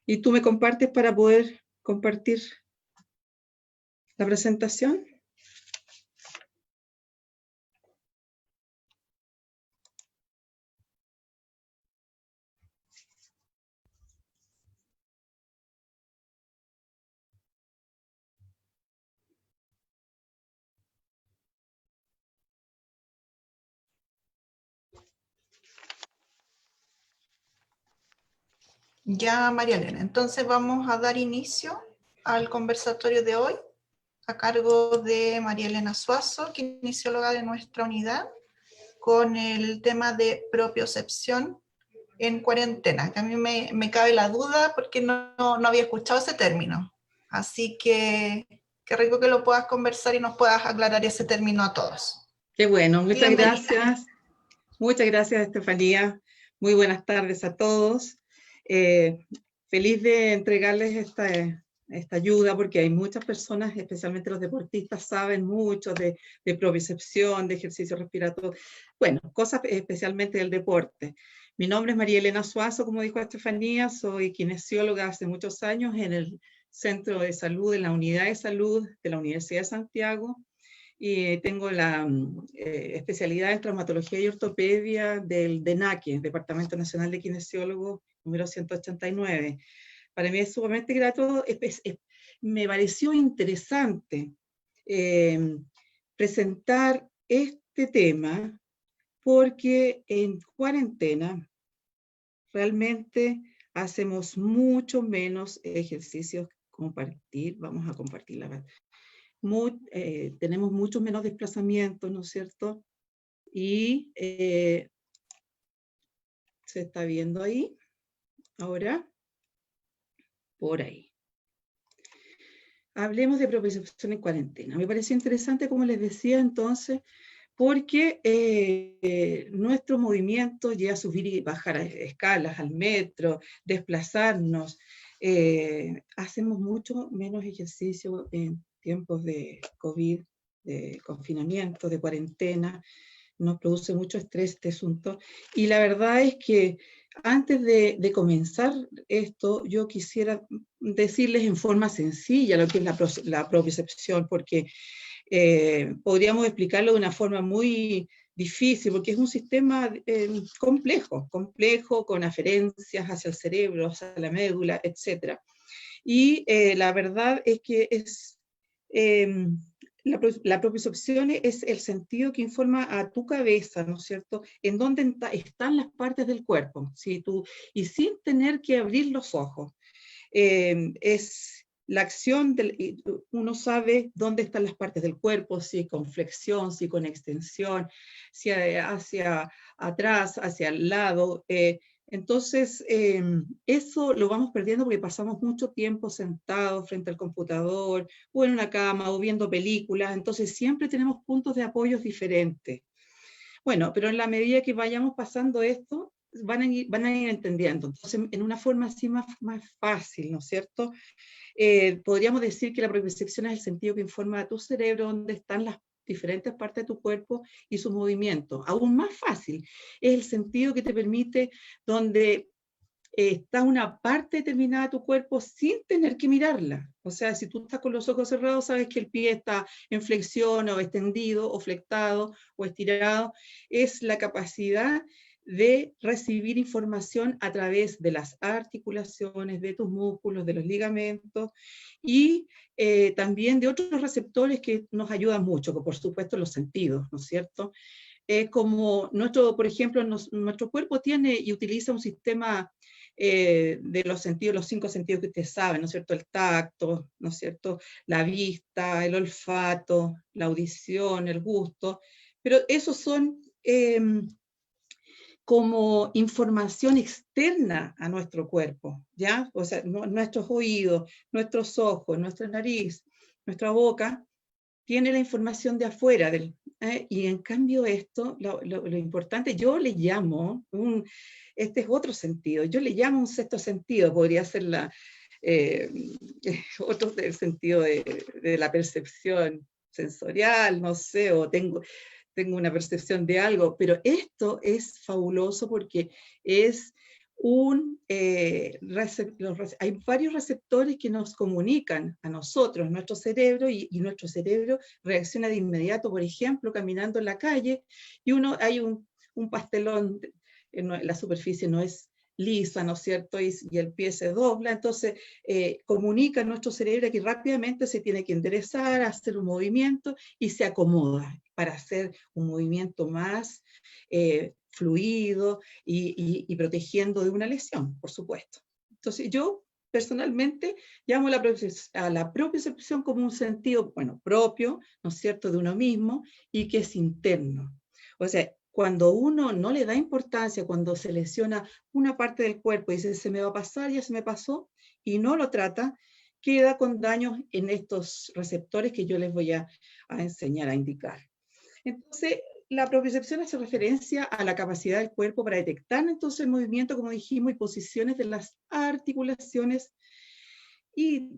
¿Y tú me compartes para poder compartir la presentación? Ya, María Elena, entonces vamos a dar inicio al conversatorio de hoy a cargo de María Elena Suazo, kinesióloga de nuestra unidad, con el tema de propiocepción en cuarentena, que a mí me cabe la duda porque no había escuchado ese término. Así que qué rico que lo puedas conversar y nos puedas aclarar ese término a todos. Qué bueno, muchas Bienvenida. gracias. Muchas gracias, Estefanía. Muy buenas tardes a todos. Feliz de entregarles esta ayuda, porque hay muchas personas, especialmente los deportistas, saben mucho de propiocepción, de ejercicio respiratorio, bueno, cosas especialmente del deporte. Mi nombre es María Elena Suazo, como dijo Estefanía, soy kinesióloga hace muchos años en el Centro de Salud, en la Unidad de Salud de la Universidad de Santiago, y tengo la especialidad en traumatología y ortopedia del DENAQUE, Departamento Nacional de Kinesiólogos, número 189. Para mí es sumamente grato, me pareció interesante presentar este tema, porque en cuarentena realmente hacemos mucho menos ejercicios. Compartir, vamos a compartir la verdad. Tenemos mucho menos desplazamientos, ¿no es cierto? Y se está viendo ahí, ahora, por ahí. Hablemos de propiocepción en cuarentena. Me pareció interesante, como les decía entonces, porque nuestro movimiento, ya subir y bajar escalas al metro, desplazarnos, hacemos mucho menos ejercicio en tiempos de COVID, de confinamiento, de cuarentena. Nos produce mucho estrés este asunto. Y la verdad es que antes de comenzar esto, yo quisiera decirles en forma sencilla lo que es la propiocepción, porque podríamos explicarlo de una forma muy difícil, porque es un sistema complejo, con aferencias hacia el cerebro, hacia la médula, etc. Y la verdad es que la propiocepción es el sentido que informa a tu cabeza, ¿no es cierto?, en dónde están las partes del cuerpo, ¿sí? Y sin tener que abrir los ojos. Es la acción, uno sabe dónde están las partes del cuerpo, si con flexión, si con extensión, si hacia atrás, hacia el lado. Entonces, eso lo vamos perdiendo porque pasamos mucho tiempo sentados frente al computador, o en una cama, o viendo películas, entonces siempre tenemos puntos de apoyo diferentes. Bueno, pero en la medida que vayamos pasando esto, van a ir entendiendo. Entonces, en una forma así más fácil, ¿no es cierto? Podríamos decir que la propiocepción es el sentido que informa a tu cerebro dónde están las diferentes partes de tu cuerpo y sus movimientos. Aún más fácil, es el sentido que te permite donde está una parte determinada de tu cuerpo sin tener que mirarla. O sea, si tú estás con los ojos cerrados, sabes que el pie está en flexión o extendido o flectado o estirado. Es la capacidad de recibir información a través de las articulaciones, de tus músculos, de los ligamentos y también de otros receptores que nos ayudan mucho, como por supuesto los sentidos, ¿no es cierto? Como por ejemplo, nuestro cuerpo tiene y utiliza un sistema de los sentidos, los 5 sentidos que ustedes saben, ¿no es cierto? El tacto, ¿no es cierto? La vista, el olfato, la audición, el gusto, pero esos son como información externa a nuestro cuerpo, ¿ya? O sea, nuestros oídos, nuestros ojos, nuestra nariz, nuestra boca, tiene la información de afuera, y en cambio esto, lo importante, yo le llamo, este es otro sentido, yo le llamo un sexto sentido, podría ser otro del sentido de la percepción sensorial, no sé, o tengo una percepción de algo, pero esto es fabuloso porque es hay varios receptores que nos comunican a nosotros, nuestro cerebro, y nuestro cerebro reacciona de inmediato, por ejemplo, caminando en la calle, y hay un pastelón, la superficie no es lisa, ¿no es cierto? Y el pie se dobla, entonces comunica a nuestro cerebro que rápidamente se tiene que enderezar, hacer un movimiento y se acomoda para hacer un movimiento más fluido y protegiendo de una lesión, por supuesto. Entonces yo personalmente llamo a la propiocepción como un sentido, bueno, propio, ¿no es cierto?, de uno mismo y que es interno. O sea, cuando uno no le da importancia, cuando se lesiona una parte del cuerpo y dice, se me va a pasar, ya se me pasó, y no lo trata, queda con daños en estos receptores que yo les voy a enseñar a indicar. Entonces, la propiocepción hace referencia a la capacidad del cuerpo para detectar entonces el movimiento, como dijimos, y posiciones de las articulaciones y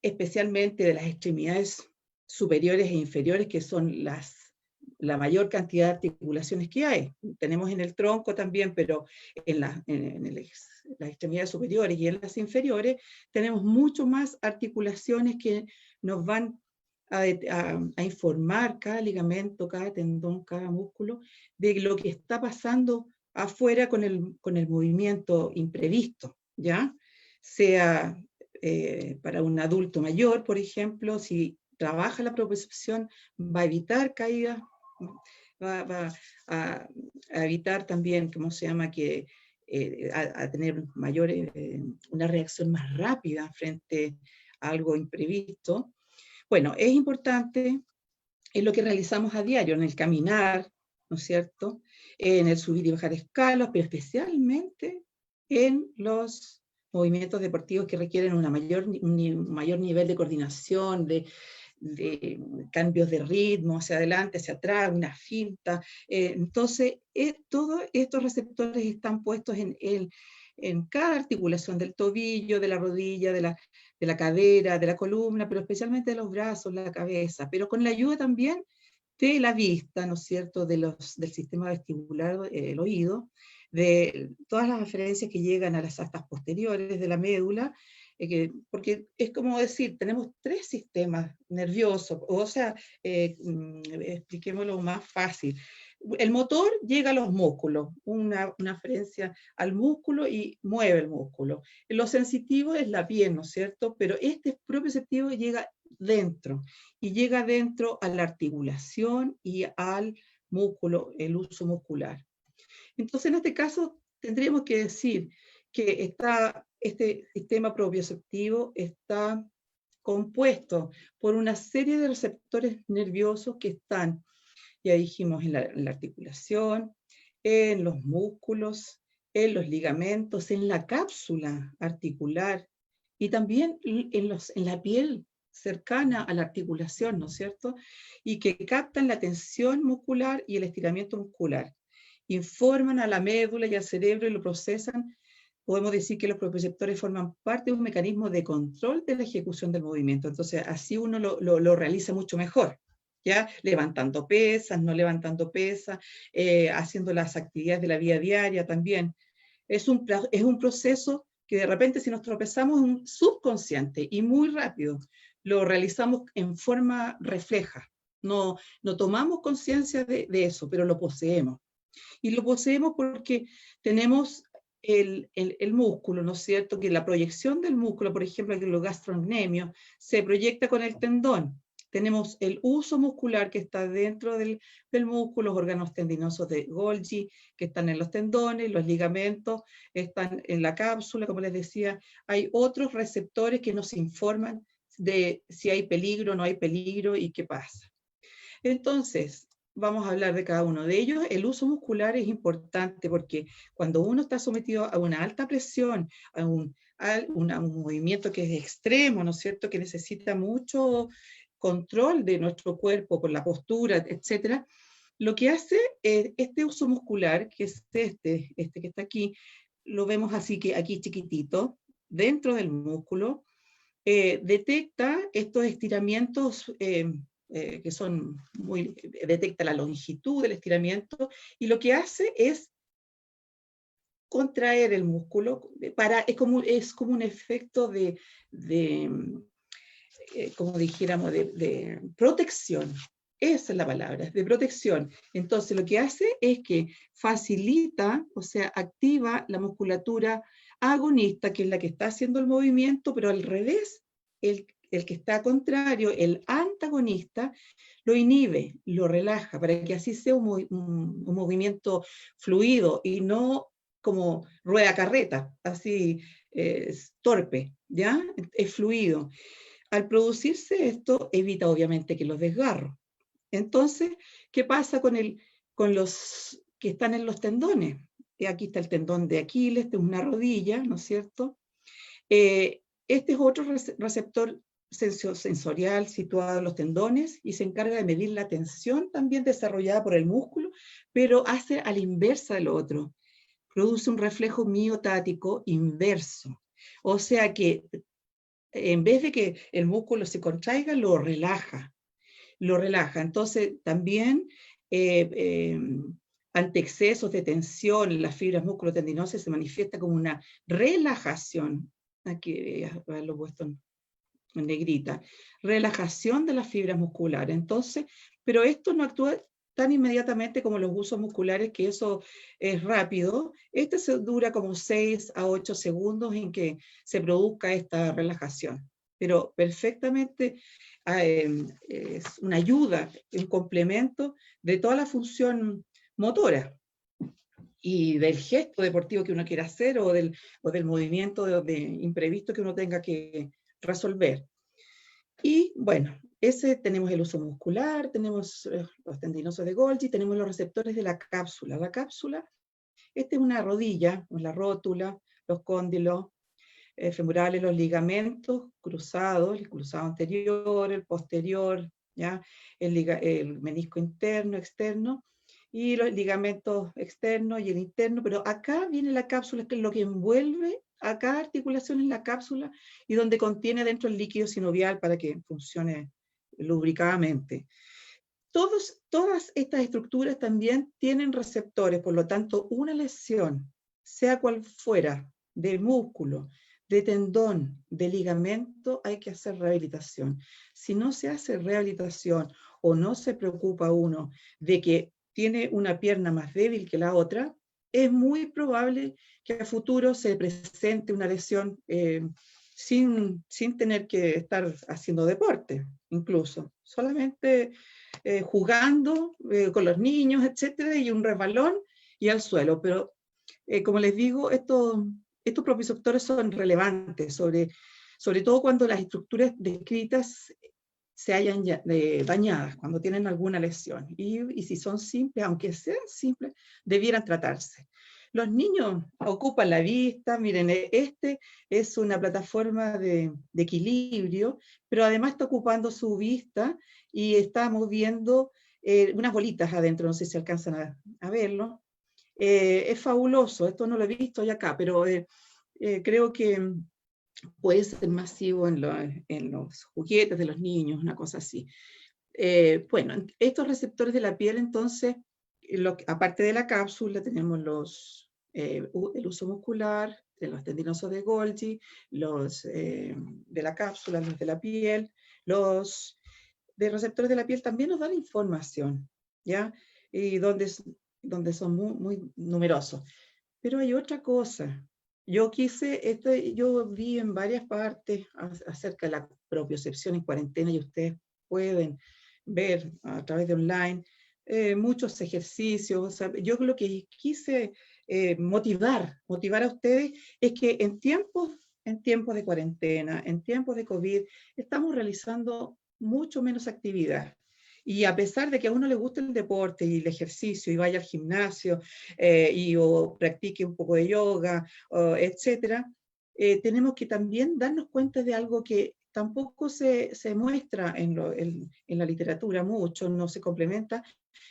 especialmente de las extremidades superiores e inferiores, que son la mayor cantidad de articulaciones que hay. Tenemos en el tronco también, pero en las extremidades superiores y en las inferiores tenemos mucho más articulaciones que nos van a informar cada ligamento, cada tendón, cada músculo, de lo que está pasando afuera con el movimiento imprevisto, ¿ya? Sea para un adulto mayor, por ejemplo, si trabaja la propiocepción, va a evitar caídas, va a evitar también, ¿cómo se llama?, que a tener una reacción más rápida frente a algo imprevisto. Bueno, es importante en lo que realizamos a diario, en el caminar, ¿no es cierto?, en el subir y bajar escalas, pero especialmente en los movimientos deportivos que requieren un mayor nivel de coordinación, de cambios de ritmo, hacia adelante, hacia atrás, una finta. Entonces, todos estos receptores están puestos en cada articulación del tobillo, de la rodilla, de la cadera, de la columna, pero especialmente de los brazos, la cabeza, pero con la ayuda también de la vista, ¿no es cierto?, del sistema vestibular, el oído, de todas las referencias que llegan a las astas posteriores de la médula, porque es como decir, tenemos 3 sistemas nerviosos, o sea, expliquémoslo más fácil. El motor llega a los músculos, una referencia al músculo y mueve el músculo. Lo sensitivo es la piel, ¿no es cierto? Pero este propioceptivo llega dentro, y llega dentro a la articulación y al músculo, el uso muscular. Entonces, en este caso, tendríamos que decir que este sistema propioceptivo está compuesto por una serie de receptores nerviosos que están, ya dijimos, en la articulación, en los músculos, en los ligamentos, en la cápsula articular y también en la piel cercana a la articulación, ¿no es cierto? Y que captan la tensión muscular y el estiramiento muscular. Informan a la médula y al cerebro y lo procesan. Podemos decir que los propioceptores forman parte de un mecanismo de control de la ejecución del movimiento. Entonces, así uno lo realiza mucho mejor, ¿ya? Levantando pesas, no levantando pesas, haciendo las actividades de la vida diaria también. Es un proceso que de repente, si nos tropezamos, es un subconsciente y muy rápido. Lo realizamos en forma refleja. No tomamos conciencia de eso, pero lo poseemos. Y lo poseemos porque tenemos el músculo, ¿no es cierto? Que la proyección del músculo, por ejemplo, el gastrocnemio, se proyecta con el tendón. Tenemos el uso muscular que está dentro del músculo, los órganos tendinosos de Golgi, que están en los tendones, los ligamentos están en la cápsula, como les decía. Hay otros receptores que nos informan de si hay peligro, no hay peligro y qué pasa. Entonces, vamos a hablar de cada uno de ellos. El uso muscular es importante porque cuando uno está sometido a una alta presión, a un movimiento que es extremo, ¿no es cierto?, que necesita mucho control de nuestro cuerpo con la postura, etcétera, lo que hace este uso muscular, que es este que está aquí, lo vemos así que aquí chiquitito, dentro del músculo, detecta estos estiramientos que son detecta la longitud del estiramiento, y lo que hace es contraer el músculo, es como un efecto como dijéramos, de protección. Esa es la palabra, de protección. Entonces lo que hace es que facilita, o sea, activa la musculatura agonista, que es la que está haciendo el movimiento, pero al revés, el que está contrario, el antagonista, lo inhibe, lo relaja, para que así sea un movimiento fluido y no como rueda carreta, así torpe, ¿ya? Es fluido. Al producirse esto, evita obviamente que los desgarros. Entonces, ¿qué pasa con los que están en los tendones? Aquí está el tendón de Aquiles, esta es una rodilla, ¿no es cierto? Este es otro receptor sensorial situado en los tendones y se encarga de medir la tensión también desarrollada por el músculo, pero hace a la inversa del otro. Produce un reflejo miotático inverso. O sea que en vez de que el músculo se contraiga, lo relaja. Lo relaja. Entonces, también ante excesos de tensión, las fibras musculotendinosas se manifiesta como una relajación. Aquí lo he puesto en negrita. Relajación de las fibras musculares. Entonces, pero esto no actúa tan inmediatamente como los usos musculares, que eso es rápido. Este se dura como 6 a 8 segundos en que se produzca esta relajación. Pero perfectamente es una ayuda, un complemento de toda la función motora y del gesto deportivo que uno quiera hacer o del movimiento de imprevisto que uno tenga que resolver. Y bueno, tenemos el uso muscular, tenemos los tendinosos de Golgi, tenemos los receptores de la cápsula. La cápsula, esta es una rodilla, la rótula, los cóndilos femorales, los ligamentos cruzados, el cruzado anterior, el posterior, ¿ya? El menisco interno, externo, y los ligamentos externos y el interno, pero acá viene la cápsula, que es lo que envuelve a cada articulación en la cápsula y donde contiene dentro el líquido sinovial para que funcione lubricadamente. Todas estas estructuras también tienen receptores, por lo tanto, una lesión, sea cual fuera, de músculo, de tendón, de ligamento, hay que hacer rehabilitación. Si no se hace rehabilitación o no se preocupa uno de que tiene una pierna más débil que la otra, es muy probable que a futuro se presente una lesión sin tener que estar haciendo deporte, incluso. Solamente jugando con los niños, etcétera, y un resbalón y al suelo. Pero, como les digo, estos propioceptores son relevantes, sobre todo cuando las estructuras descritas se hayan dañadas, cuando tienen alguna lesión. Y si son simples, aunque sean simples, debieran tratarse. Los niños ocupan la vista, miren, este es una plataforma de equilibrio, pero además está ocupando su vista y está moviendo unas bolitas adentro, no sé si alcanzan a verlo. Es fabuloso, esto no lo he visto ya acá, pero creo que puede ser masivo en los juguetes de los niños, una cosa así. Bueno, estos receptores de la piel, entonces, aparte de la cápsula, tenemos el uso muscular, de los tendinosos de Golgi, los de la cápsula, los de la piel, los de receptores de la piel también nos dan información, ¿ya? Y donde son muy, muy numerosos. Pero hay otra cosa. Yo vi en varias partes acerca de la propiocepción en cuarentena y ustedes pueden ver a través de online muchos ejercicios. O sea, yo lo que quise motivar a ustedes es que en tiempos de cuarentena, en tiempos de COVID, estamos realizando mucho menos actividad. Y a pesar de que a uno le guste el deporte y el ejercicio y vaya al gimnasio o practique un poco de yoga, etcétera, tenemos que también darnos cuenta de algo que tampoco se muestra en la literatura mucho, no se complementa,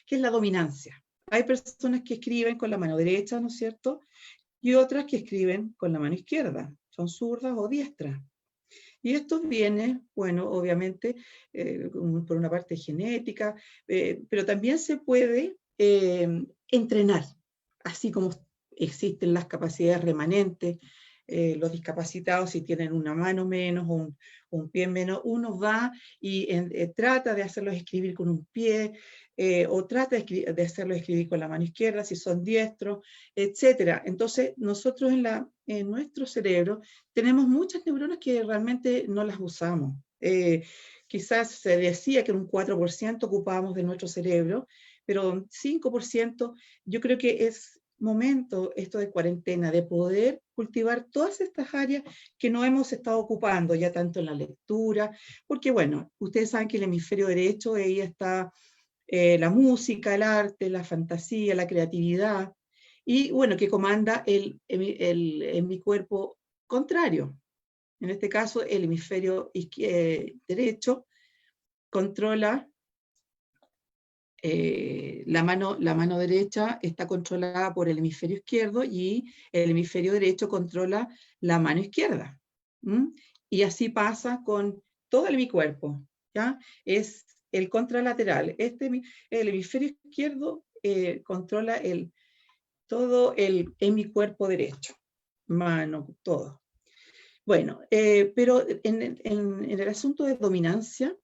que es la dominancia. Hay personas que escriben con la mano derecha, ¿no es cierto? Y otras que escriben con la mano izquierda, son zurdas o diestras. Y esto viene, bueno, obviamente, por una parte genética, pero también se puede entrenar, así como existen las capacidades remanentes. Los discapacitados, si tienen una mano menos o un pie menos, uno va y trata de hacerlos escribir con un pie, o trata de hacerlos escribir con la mano izquierda, si son diestros, etc. Entonces, nosotros en nuestro cerebro tenemos muchas neuronas que realmente no las usamos. Quizás se decía que un 4% ocupábamos de nuestro cerebro, pero un 5%, yo creo que es momento, esto de cuarentena, de poder cultivar todas estas áreas que no hemos estado ocupando, ya tanto en la lectura, porque bueno, ustedes saben que el hemisferio derecho, ahí está la música, el arte, la fantasía, la creatividad, y bueno, que comanda en mi cuerpo contrario. En este caso, el hemisferio derecho controla la mano derecha está controlada por el hemisferio izquierdo y el hemisferio derecho controla la mano izquierda. Y así pasa con todo mi cuerpo, ¿ya? Es el contralateral. El hemisferio izquierdo controla todo en mi cuerpo derecho, mano, todo. Bueno, pero en el asunto de dominancia,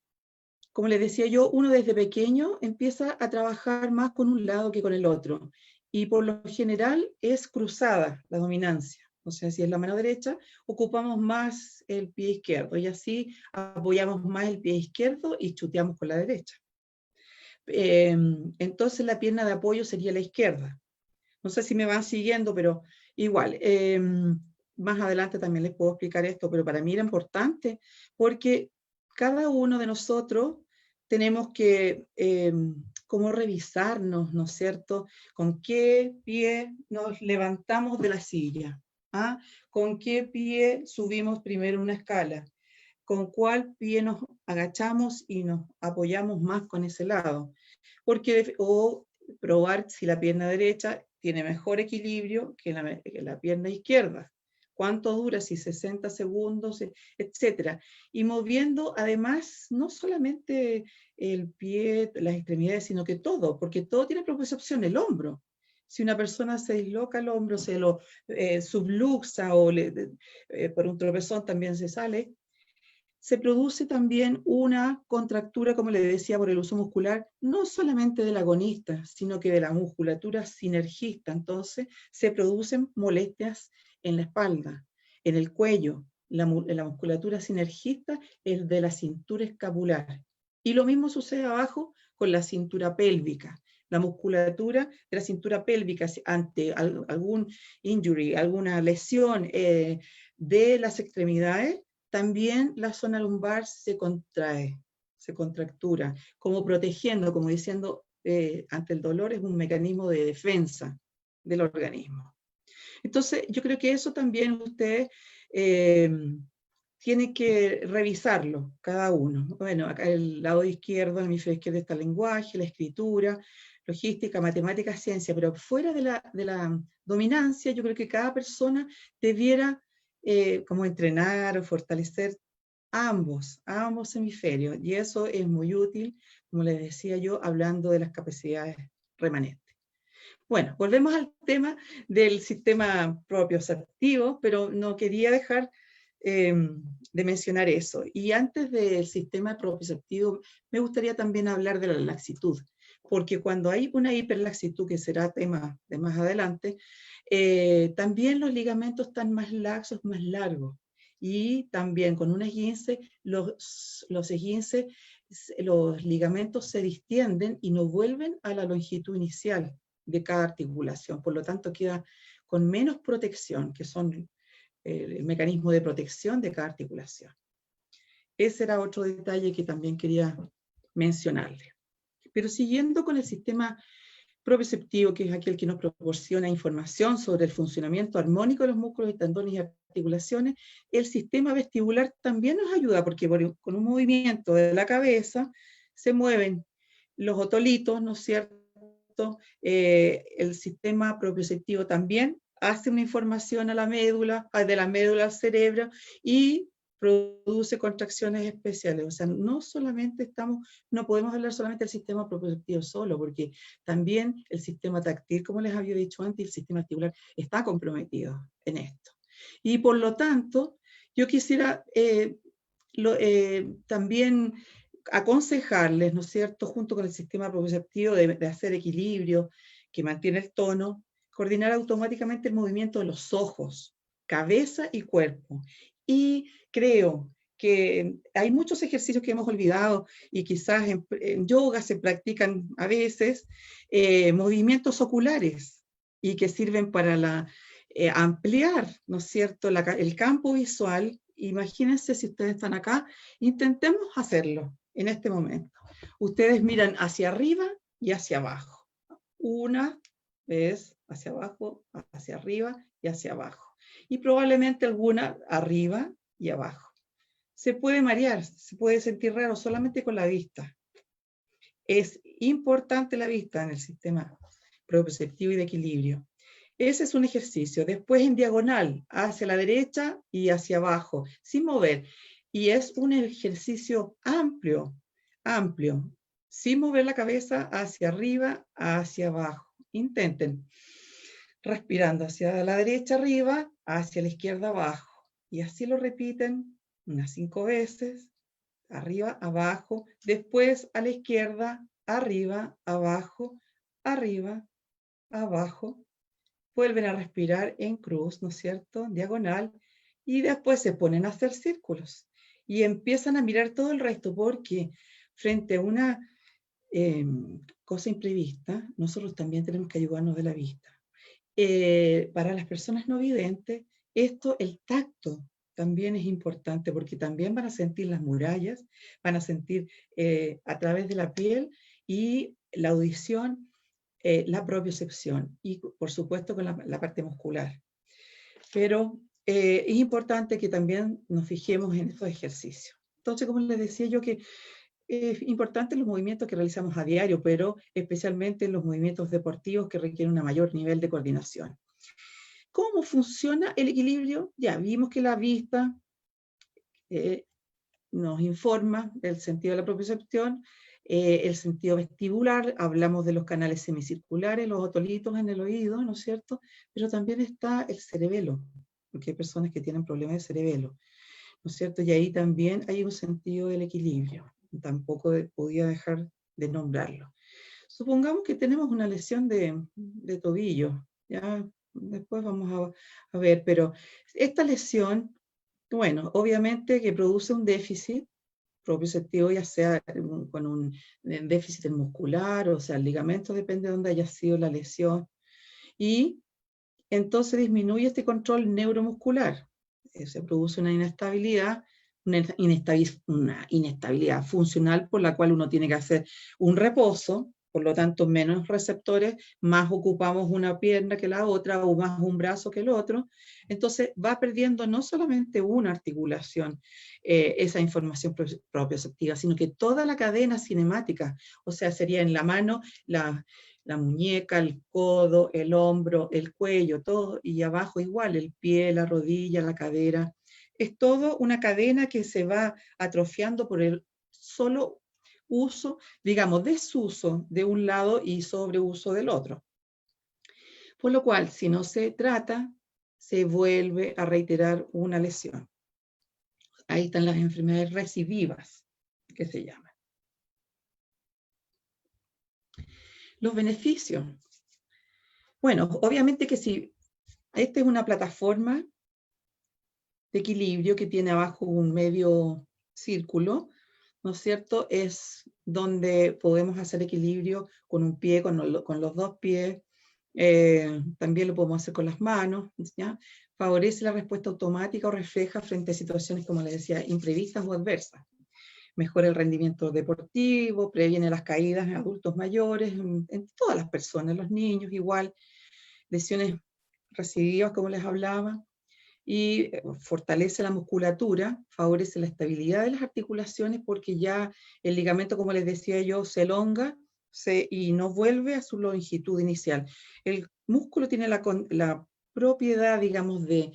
como les decía yo, uno desde pequeño empieza a trabajar más con un lado que con el otro. Y por lo general es cruzada la dominancia. O sea, si es la mano derecha, ocupamos más el pie izquierdo y así apoyamos más el pie izquierdo y chuteamos con la derecha. Entonces la pierna de apoyo sería la izquierda. No sé si me van siguiendo, pero igual. Más adelante también les puedo explicar esto, pero para mí era importante porque cada uno de nosotros tenemos que como revisarnos, ¿no es cierto? ¿Con qué pie nos levantamos de la silla? ¿Ah? ¿Con qué pie subimos primero una escala? ¿Con cuál pie nos agachamos y nos apoyamos más con ese lado? O probar si la pierna derecha tiene mejor equilibrio que la pierna izquierda. ¿Cuánto dura? Si 60 segundos, etcétera. Y moviendo además no solamente el pie, las extremidades, sino que todo, porque todo tiene propiocepción, el hombro. Si una persona se disloca el hombro, se lo subluxa o por un tropezón también se sale, se produce también una contractura, como le decía, por el uso muscular, no solamente del agonista, sino que de la musculatura sinergista. Entonces, se producen molestias en la espalda, en el cuello. La musculatura sinergista es de la cintura escapular. Y lo mismo sucede abajo con la cintura pélvica. La musculatura de la cintura pélvica ante algún injury, alguna lesión de las extremidades, también la zona lumbar se contrae, se contractura, como protegiendo, como diciendo, ante el dolor es un mecanismo de defensa del organismo. Entonces, yo creo que eso también ustedes tienen que revisarlo, cada uno. Bueno, acá el lado izquierdo, el hemisferio izquierdo está el lenguaje, la escritura, logística, matemática, ciencia, pero fuera de la dominancia, yo creo que cada persona debiera como entrenar o fortalecer ambos hemisferios, y eso es muy útil, como les decía yo, hablando de las capacidades remanentes. Bueno, volvemos al tema del sistema propioceptivo, pero no quería dejar de mencionar eso. Y antes del sistema propioceptivo, me gustaría también hablar de la laxitud, porque cuando hay una hiperlaxitud, que será tema de más adelante, también los ligamentos están más laxos, más largos. Y también con un esguince, los esguinces, los ligamentos se distienden y no vuelven a la longitud inicial de cada articulación. Por lo tanto, queda con menos protección, que son el mecanismo de protección de cada articulación. Ese era otro detalle que también quería mencionarle. Pero siguiendo con el sistema propioceptivo, que es aquel que nos proporciona información sobre el funcionamiento armónico de los músculos y tendones y articulaciones, el sistema vestibular también nos ayuda, porque con un movimiento de la cabeza se mueven los otolitos, ¿no es cierto? El sistema propioceptivo también hace una información a la médula, de la médula al cerebro, y produce contracciones especiales. O sea, no solamente no podemos hablar solamente del sistema propioceptivo solo, porque también el sistema táctil, como les había dicho antes, el sistema articular está comprometido en esto. Y por lo tanto, yo quisiera también aconsejarles, ¿no es cierto?, junto con el sistema propioceptivo de hacer equilibrio, que mantiene el tono, coordinar automáticamente el movimiento de los ojos, cabeza y cuerpo. Y creo que hay muchos ejercicios que hemos olvidado y quizás en yoga se practican a veces movimientos oculares y que sirven para ampliar, ¿no es cierto?, el campo visual. Imagínense si ustedes están acá, intentemos hacerlo en este momento. Ustedes miran hacia arriba y hacia abajo. Una vez hacia abajo, hacia arriba y hacia abajo. Y probablemente alguna arriba y abajo. Se puede marear, se puede sentir raro solamente con la vista. Es importante la vista en el sistema propioceptivo y de equilibrio. Ese es un ejercicio. Después en diagonal, hacia la derecha y hacia abajo, sin mover. Y es un ejercicio amplio, sin mover la cabeza hacia arriba, hacia abajo. Intenten. Respirando hacia la derecha arriba, hacia la izquierda abajo. Y así lo repiten unas 5 veces. Arriba, abajo. Después a la izquierda, arriba, abajo, arriba, abajo. Vuelven a respirar en cruz, ¿no es cierto?, diagonal, y después se ponen a hacer círculos. Y empiezan a mirar todo el resto, porque frente a una cosa imprevista, nosotros también tenemos que ayudarnos de la vista. Para las personas no videntes, el tacto también es importante, porque también van a sentir las murallas, van a sentir a través de la piel y la audición, la propiocepción y por supuesto con la parte muscular. Pero es importante que también nos fijemos en estos ejercicios. Entonces, como les decía yo, que es importante los movimientos que realizamos a diario, pero especialmente los movimientos deportivos que requieren un mayor nivel de coordinación. ¿Cómo funciona el equilibrio? Ya vimos que la vista nos informa del sentido de la propiocepción. El sentido vestibular, hablamos de los canales semicirculares, los otolitos en el oído, ¿no es cierto? Pero también está el cerebelo, porque hay personas que tienen problemas de cerebelo, ¿no es cierto? Y ahí también hay un sentido del equilibrio, tampoco podía dejar de nombrarlo. Supongamos que tenemos una lesión de tobillo, ya después vamos a ver, pero esta lesión, bueno, obviamente que produce un déficit propioceptivo, ya sea con un déficit muscular, o sea, el ligamento, depende de dónde haya sido la lesión, y entonces disminuye este control neuromuscular. Se produce una inestabilidad funcional por la cual uno tiene que hacer un reposo, por lo tanto menos receptores, más ocupamos una pierna que la otra o más un brazo que el otro, entonces va perdiendo no solamente una articulación esa información propioceptiva, sino que toda la cadena cinemática, o sea, sería en la mano la muñeca, el codo, el hombro, el cuello, todo, y abajo igual, el pie, la rodilla, la cadera. Es todo una cadena que se va atrofiando por el solo uso, digamos, desuso de un lado y sobreuso del otro. Por lo cual, si no se trata, se vuelve a reiterar una lesión. Ahí están las enfermedades recidivas, que se llaman. Los beneficios. Bueno, obviamente que si esta es una plataforma de equilibrio que tiene abajo un medio círculo, ¿no es cierto? Es donde podemos hacer equilibrio con un pie, con los dos pies, también lo podemos hacer con las manos, ¿ya? Favorece la respuesta automática o refleja frente a situaciones, como les decía, imprevistas o adversas. Mejora el rendimiento deportivo, previene las caídas en adultos mayores, en todas las personas, los niños igual, lesiones recidivas, como les hablaba, y fortalece la musculatura, favorece la estabilidad de las articulaciones porque ya el ligamento, como les decía yo, se elonga y no vuelve a su longitud inicial. El músculo tiene la propiedad, digamos, de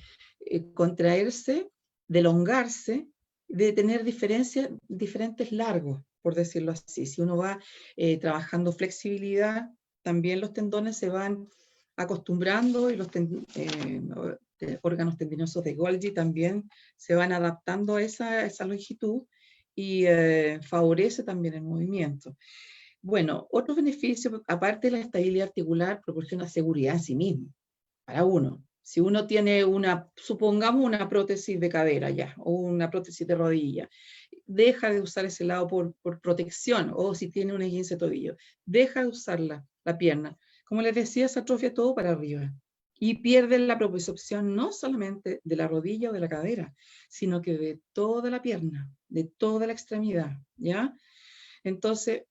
contraerse, de elongarse de tener diferentes largos, por decirlo así. Si uno va trabajando flexibilidad, también los tendones se van acostumbrando y los órganos tendinosos de Golgi también se van adaptando a esa longitud y favorece también el movimiento. Bueno, otro beneficio, aparte de la estabilidad articular, proporciona seguridad en sí mismo, para uno. Si uno tiene supongamos una prótesis de cadera ya, o una prótesis de rodilla, deja de usar ese lado por protección, o si tiene un esguince de tobillo, deja de usar la pierna. Como les decía, se atrofia todo para arriba. Y pierde la propiocepción no solamente de la rodilla o de la cadera, sino que de toda la pierna, de toda la extremidad, ¿ya? Entonces,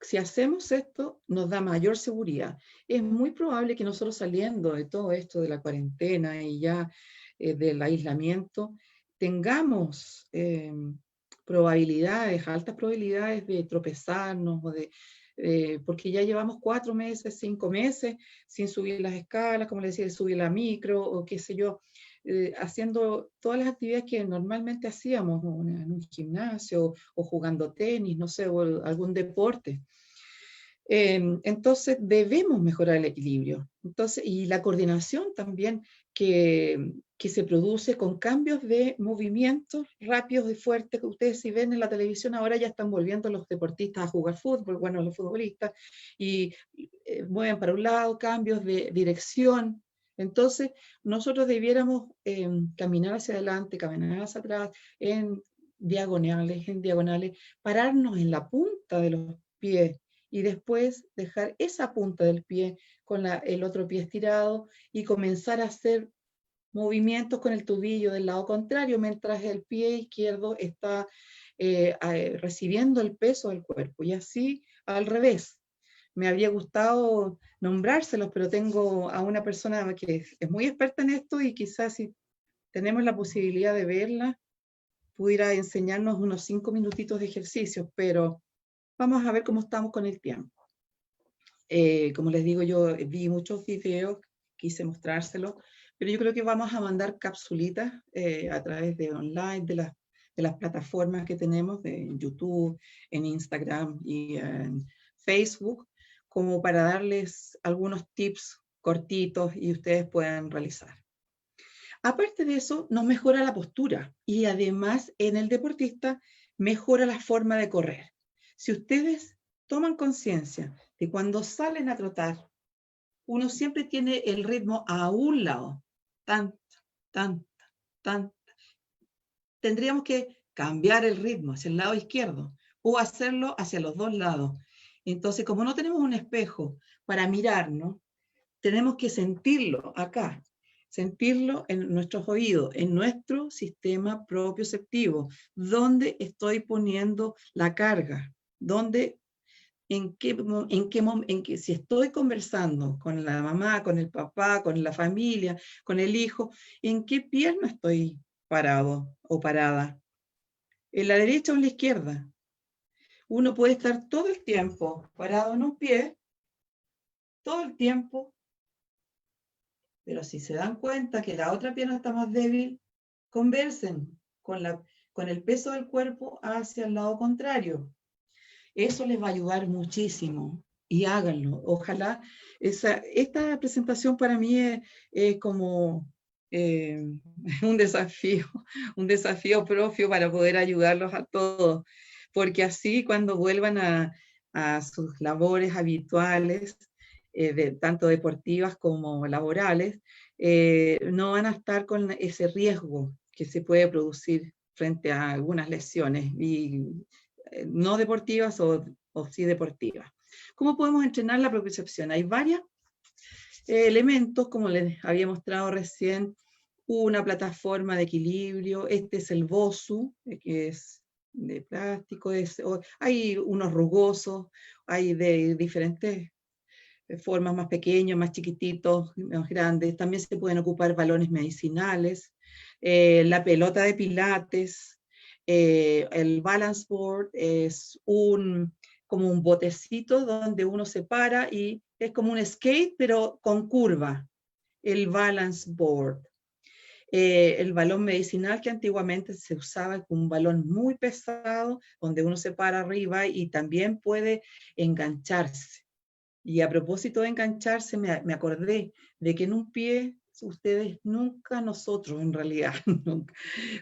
si hacemos esto, nos da mayor seguridad. Es muy probable que nosotros saliendo de todo esto de la cuarentena y ya del aislamiento, tengamos altas probabilidades de tropezarnos o porque ya llevamos 4 meses, 5 meses sin subir las escalas, como les decía, subir la micro o qué sé yo, haciendo todas las actividades que normalmente hacíamos, ¿no? En un gimnasio o jugando tenis, no sé, o algún deporte. Entonces debemos mejorar el equilibrio. Entonces, y la coordinación también que se produce con cambios de movimientos rápidos y fuertes, que ustedes si ven en la televisión ahora ya están volviendo los deportistas a jugar fútbol, bueno, los futbolistas, y mueven para un lado, cambios de dirección. Entonces, nosotros debiéramos caminar hacia adelante, caminar hacia atrás, en diagonales, pararnos en la punta de los pies, y después dejar esa punta del pie con el otro pie estirado y comenzar a hacer movimientos con el tobillo del lado contrario, mientras el pie izquierdo está recibiendo el peso del cuerpo. Y así al revés. Me habría gustado nombrárselos, pero tengo a una persona que es muy experta en esto y quizás si tenemos la posibilidad de verla, pudiera enseñarnos unos 5 minutitos de ejercicios, pero vamos a ver cómo estamos con el tiempo. Como les digo, yo vi muchos videos, quise mostrárselos, pero yo creo que vamos a mandar capsulitas a través de online, de las plataformas que tenemos, en YouTube, en Instagram y en Facebook, como para darles algunos tips cortitos y ustedes puedan realizar. Aparte de eso, nos mejora la postura y además en el deportista mejora la forma de correr. Si ustedes toman conciencia de cuando salen a trotar, uno siempre tiene el ritmo a un lado, tan, tan, tan. Tendríamos que cambiar el ritmo hacia el lado izquierdo o hacerlo hacia los dos lados. Entonces, como no tenemos un espejo para mirarnos, tenemos que sentirlo acá, sentirlo en nuestros oídos, en nuestro sistema propioceptivo, dónde estoy poniendo la carga, dónde, si estoy conversando con la mamá, con el papá, con la familia, con el hijo, ¿en qué pierna estoy parado o parada? ¿En la derecha o en la izquierda? Uno puede estar todo el tiempo parado en un pie, todo el tiempo, pero si se dan cuenta que la otra pierna está más débil, conversen con el peso del cuerpo hacia el lado contrario. Eso les va a ayudar muchísimo y háganlo. Ojalá, esta presentación para mí es como un desafío propio para poder ayudarlos a todos, porque así cuando vuelvan a sus labores habituales, tanto deportivas como laborales, no van a estar con ese riesgo que se puede producir frente a algunas lesiones no deportivas o sí deportivas. ¿Cómo podemos entrenar la propiocepción? Hay varios elementos, como les había mostrado recién, una plataforma de equilibrio, este es el BOSU, que es de plástico, hay unos rugosos, hay de diferentes formas, más pequeños, más chiquititos, más grandes. También se pueden ocupar balones medicinales, la pelota de pilates, el balance board es como un botecito donde uno se para y es como un skate, pero con curva, el balance board. El balón medicinal, que antiguamente se usaba con un balón muy pesado, donde uno se para arriba y también puede engancharse. Y a propósito de engancharse, me acordé de que en un pie, ustedes nunca, nosotros en realidad, nunca,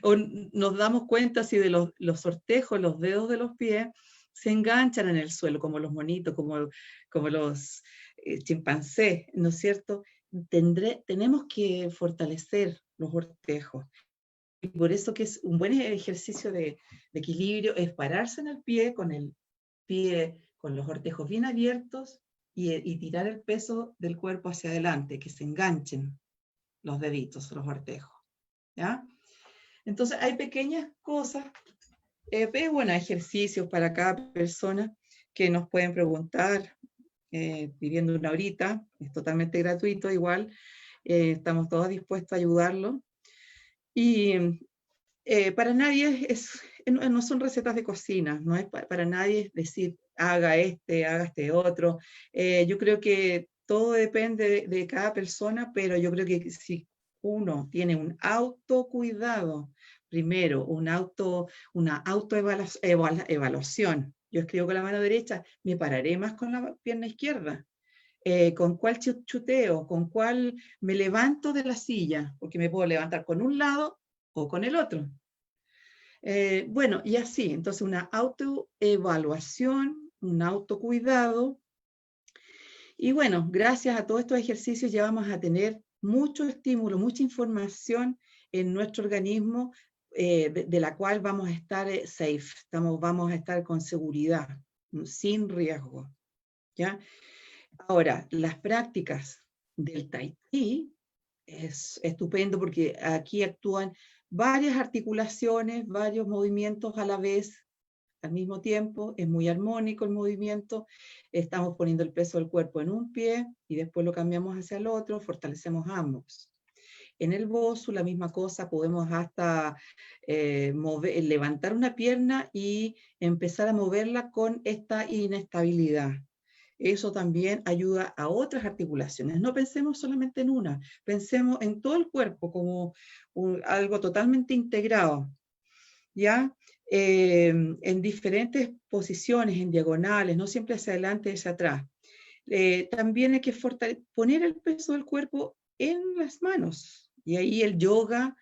o nos damos cuenta si de los sortejos, los dedos de los pies, se enganchan en el suelo, como los monitos, como los chimpancés, ¿no es cierto? Tenemos que fortalecer los sortejos. Y por eso que es un buen ejercicio de equilibrio, es pararse en el pie, con los ortejos bien abiertos, y tirar el peso del cuerpo hacia adelante, que se enganchen los deditos, los ortejos, ¿ya? Entonces hay pequeñas cosas, bueno, ejercicios para cada persona que nos pueden preguntar, pidiendo una horita, es totalmente gratuito igual, estamos todos dispuestos a ayudarlo. Y para nadie no son recetas de cocina, no es para nadie decir haga este otro. Yo creo que todo depende de cada persona, pero yo creo que si uno tiene un autocuidado, primero una autoevaluación. Yo escribo con la mano derecha, me pararé más con la pierna izquierda. ¿Con cuál chuteo? ¿Con cuál me levanto de la silla? Porque me puedo levantar con un lado o con el otro. Bueno, y así, entonces una autoevaluación, un autocuidado. Y bueno, gracias a todos estos ejercicios ya vamos a tener mucho estímulo, mucha información en nuestro organismo, de la cual vamos a estar safe, vamos a estar con seguridad, sin riesgo, ¿ya? Ahora, las prácticas del Tai Chi es estupendo porque aquí actúan varias articulaciones, varios movimientos a la vez, al mismo tiempo, es muy armónico el movimiento, estamos poniendo el peso del cuerpo en un pie y después lo cambiamos hacia el otro, fortalecemos ambos. En el Bosu la misma cosa, podemos hasta levantar una pierna y empezar a moverla con esta inestabilidad. Eso también ayuda a otras articulaciones. No pensemos solamente en una, pensemos en todo el cuerpo como algo totalmente integrado, ¿ya? En diferentes posiciones, en diagonales, no siempre hacia adelante y hacia atrás. También hay que poner el peso del cuerpo en las manos. Y ahí el yoga,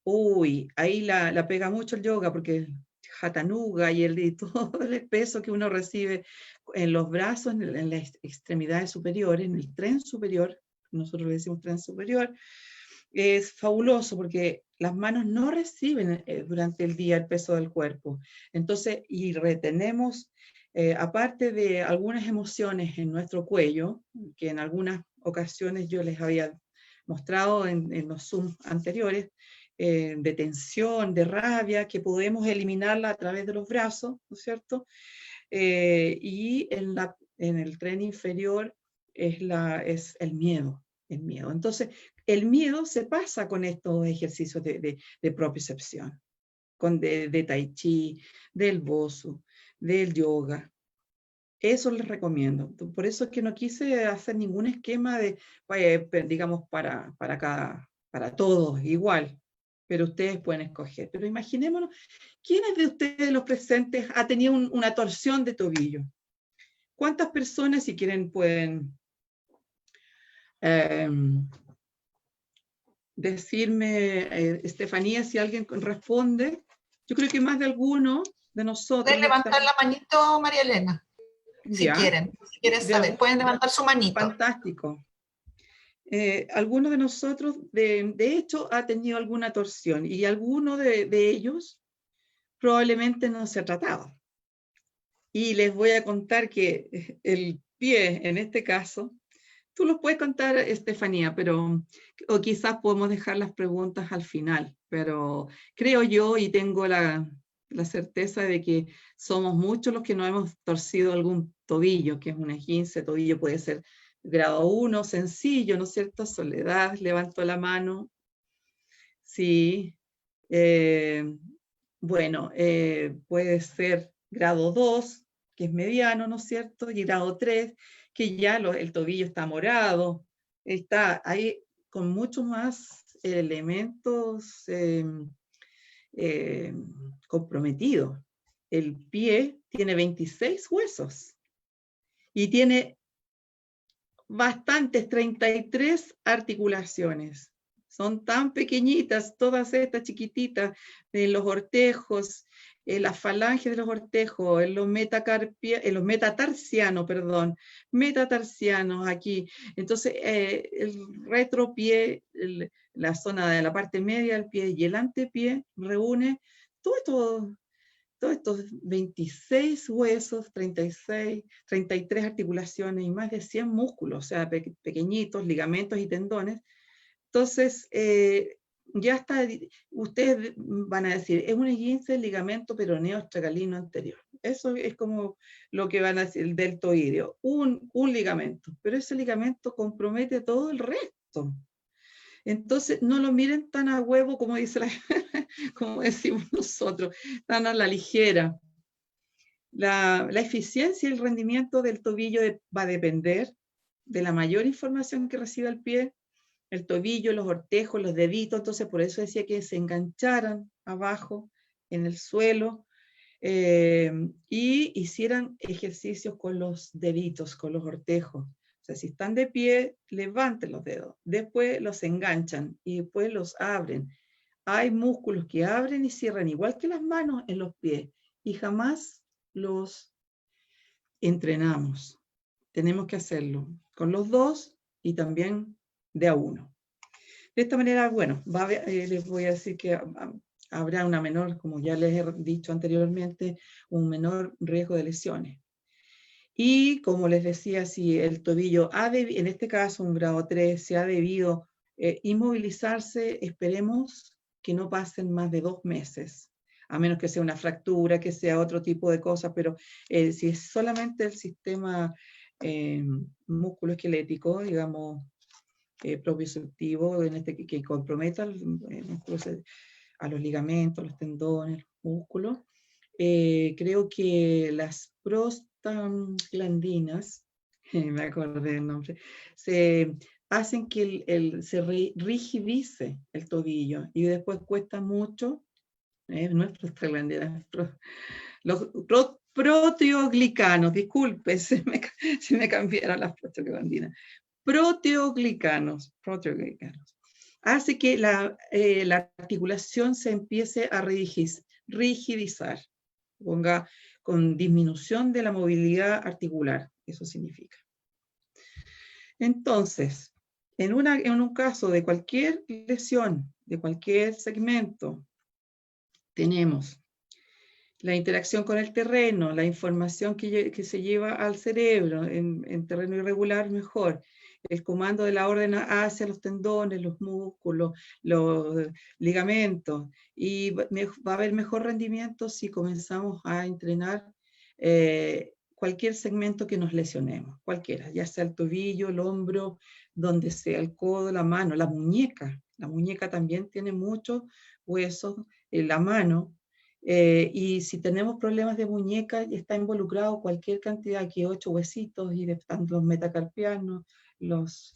uy, ahí la pega mucho el yoga, porque el hatha yoga y todo el peso que uno recibe en los brazos, en las extremidades superiores, en el tren superior, nosotros le decimos tren superior, es fabuloso porque las manos no reciben durante el día el peso del cuerpo. Entonces, y retenemos, aparte de algunas emociones en nuestro cuello, que en algunas ocasiones yo les había mostrado en los Zoom anteriores, de tensión, de rabia, que podemos eliminarla a través de los brazos, ¿no es cierto? Y en el tren inferior es el miedo. Entonces, el miedo se pasa con estos ejercicios de propiocepción, de Tai Chi, del Bosu, del yoga. Eso les recomiendo. Por eso es que no quise hacer ningún esquema digamos, para todos igual, pero ustedes pueden escoger. Pero imaginémonos, ¿quiénes de ustedes, los presentes, ha tenido una torsión de tobillo? ¿Cuántas personas, si quieren, pueden decirme, Estefanía, si alguien responde? Yo creo que más de alguno de nosotros. Pueden levantar la manito, María Elena, si quieren saber. Pueden levantar su manito. Fantástico. Algunos de nosotros, de hecho, ha tenido alguna torsión y alguno de ellos probablemente no se ha tratado. Y les voy a contar que el pie, en este caso, tú lo puedes contar, Estefanía, o quizás podemos dejar las preguntas al final, pero creo yo y tengo la certeza de que somos muchos los que no hemos torcido algún tobillo, que es un esguince. Tobillo puede ser grado 1, sencillo, ¿no es cierto? Soledad, levanto la mano. Sí. Bueno, puede ser grado 2, que es mediano, ¿no es cierto? Y grado 3, que ya el tobillo está morado, está ahí con mucho más elementos comprometidos. El pie tiene 26 huesos y tiene bastantes, 33 articulaciones. Son tan pequeñitas, todas estas chiquititas, los ortejos, las falanges de los ortejos, los metatarsianos, metatarsianos aquí. Entonces, el retropié, la zona de la parte media del pie y el antepié reúne todos estos 26 huesos, 36, 33 articulaciones y más de 100 músculos, o sea, pequeñitos, ligamentos y tendones. Entonces, ya está, ustedes van a decir, es un esguince del ligamento peroneo astragalino anterior. Eso es como lo que van a decir, el deltoideo, un ligamento, pero ese ligamento compromete todo el resto. Entonces, no lo miren tan a huevo como como decimos nosotros, tan a la ligera. La eficiencia y el rendimiento del tobillo va a depender de la mayor información que reciba el pie, el tobillo, los ortejos, los deditos. Entonces, por eso decía que se engancharan abajo en el suelo y hicieran ejercicios con los deditos, con los ortejos. O sea, si están de pie, levanten los dedos, después los enganchan y después los abren. Hay músculos que abren y cierran, igual que las manos en los pies, y jamás los entrenamos. Tenemos que hacerlo con los dos y también de a uno. De esta manera, bueno, les voy a decir que habrá una menor, como ya les he dicho anteriormente, un menor riesgo de lesiones. Y como les decía, si el tobillo en este caso un grado 3, se ha debido inmovilizarse, esperemos que no pasen más de 2 meses, a menos que sea una fractura, que sea otro tipo de cosa, pero si es solamente el sistema musculoesquelético, digamos, propioceptivo, que comprometa a los ligamentos, los tendones, los músculos, creo que las prostaglandinas, me acordé del nombre, hacen que se rigidice el tobillo y después cuesta mucho, no es prostaglandinas, los proteoglicanos, disculpe, se me cambiaron las prostaglandinas, proteoglicanos, hace que la articulación se empiece a rigidizar, ponga con disminución de la movilidad articular, eso significa. Entonces, en un caso de cualquier lesión, de cualquier segmento, tenemos la interacción con el terreno, la información que se lleva al cerebro en terreno irregular, mejor. El comando de la orden hacia los tendones, los músculos, los ligamentos, y va a haber mejor rendimiento si comenzamos a entrenar cualquier segmento que nos lesionemos, cualquiera, ya sea el tobillo, el hombro, donde sea, el codo, la mano, la muñeca. La muñeca también tiene muchos huesos, la mano. Y si tenemos problemas de muñeca, está involucrado cualquier cantidad, aquí 8 huesitos, y están los metacarpianos, las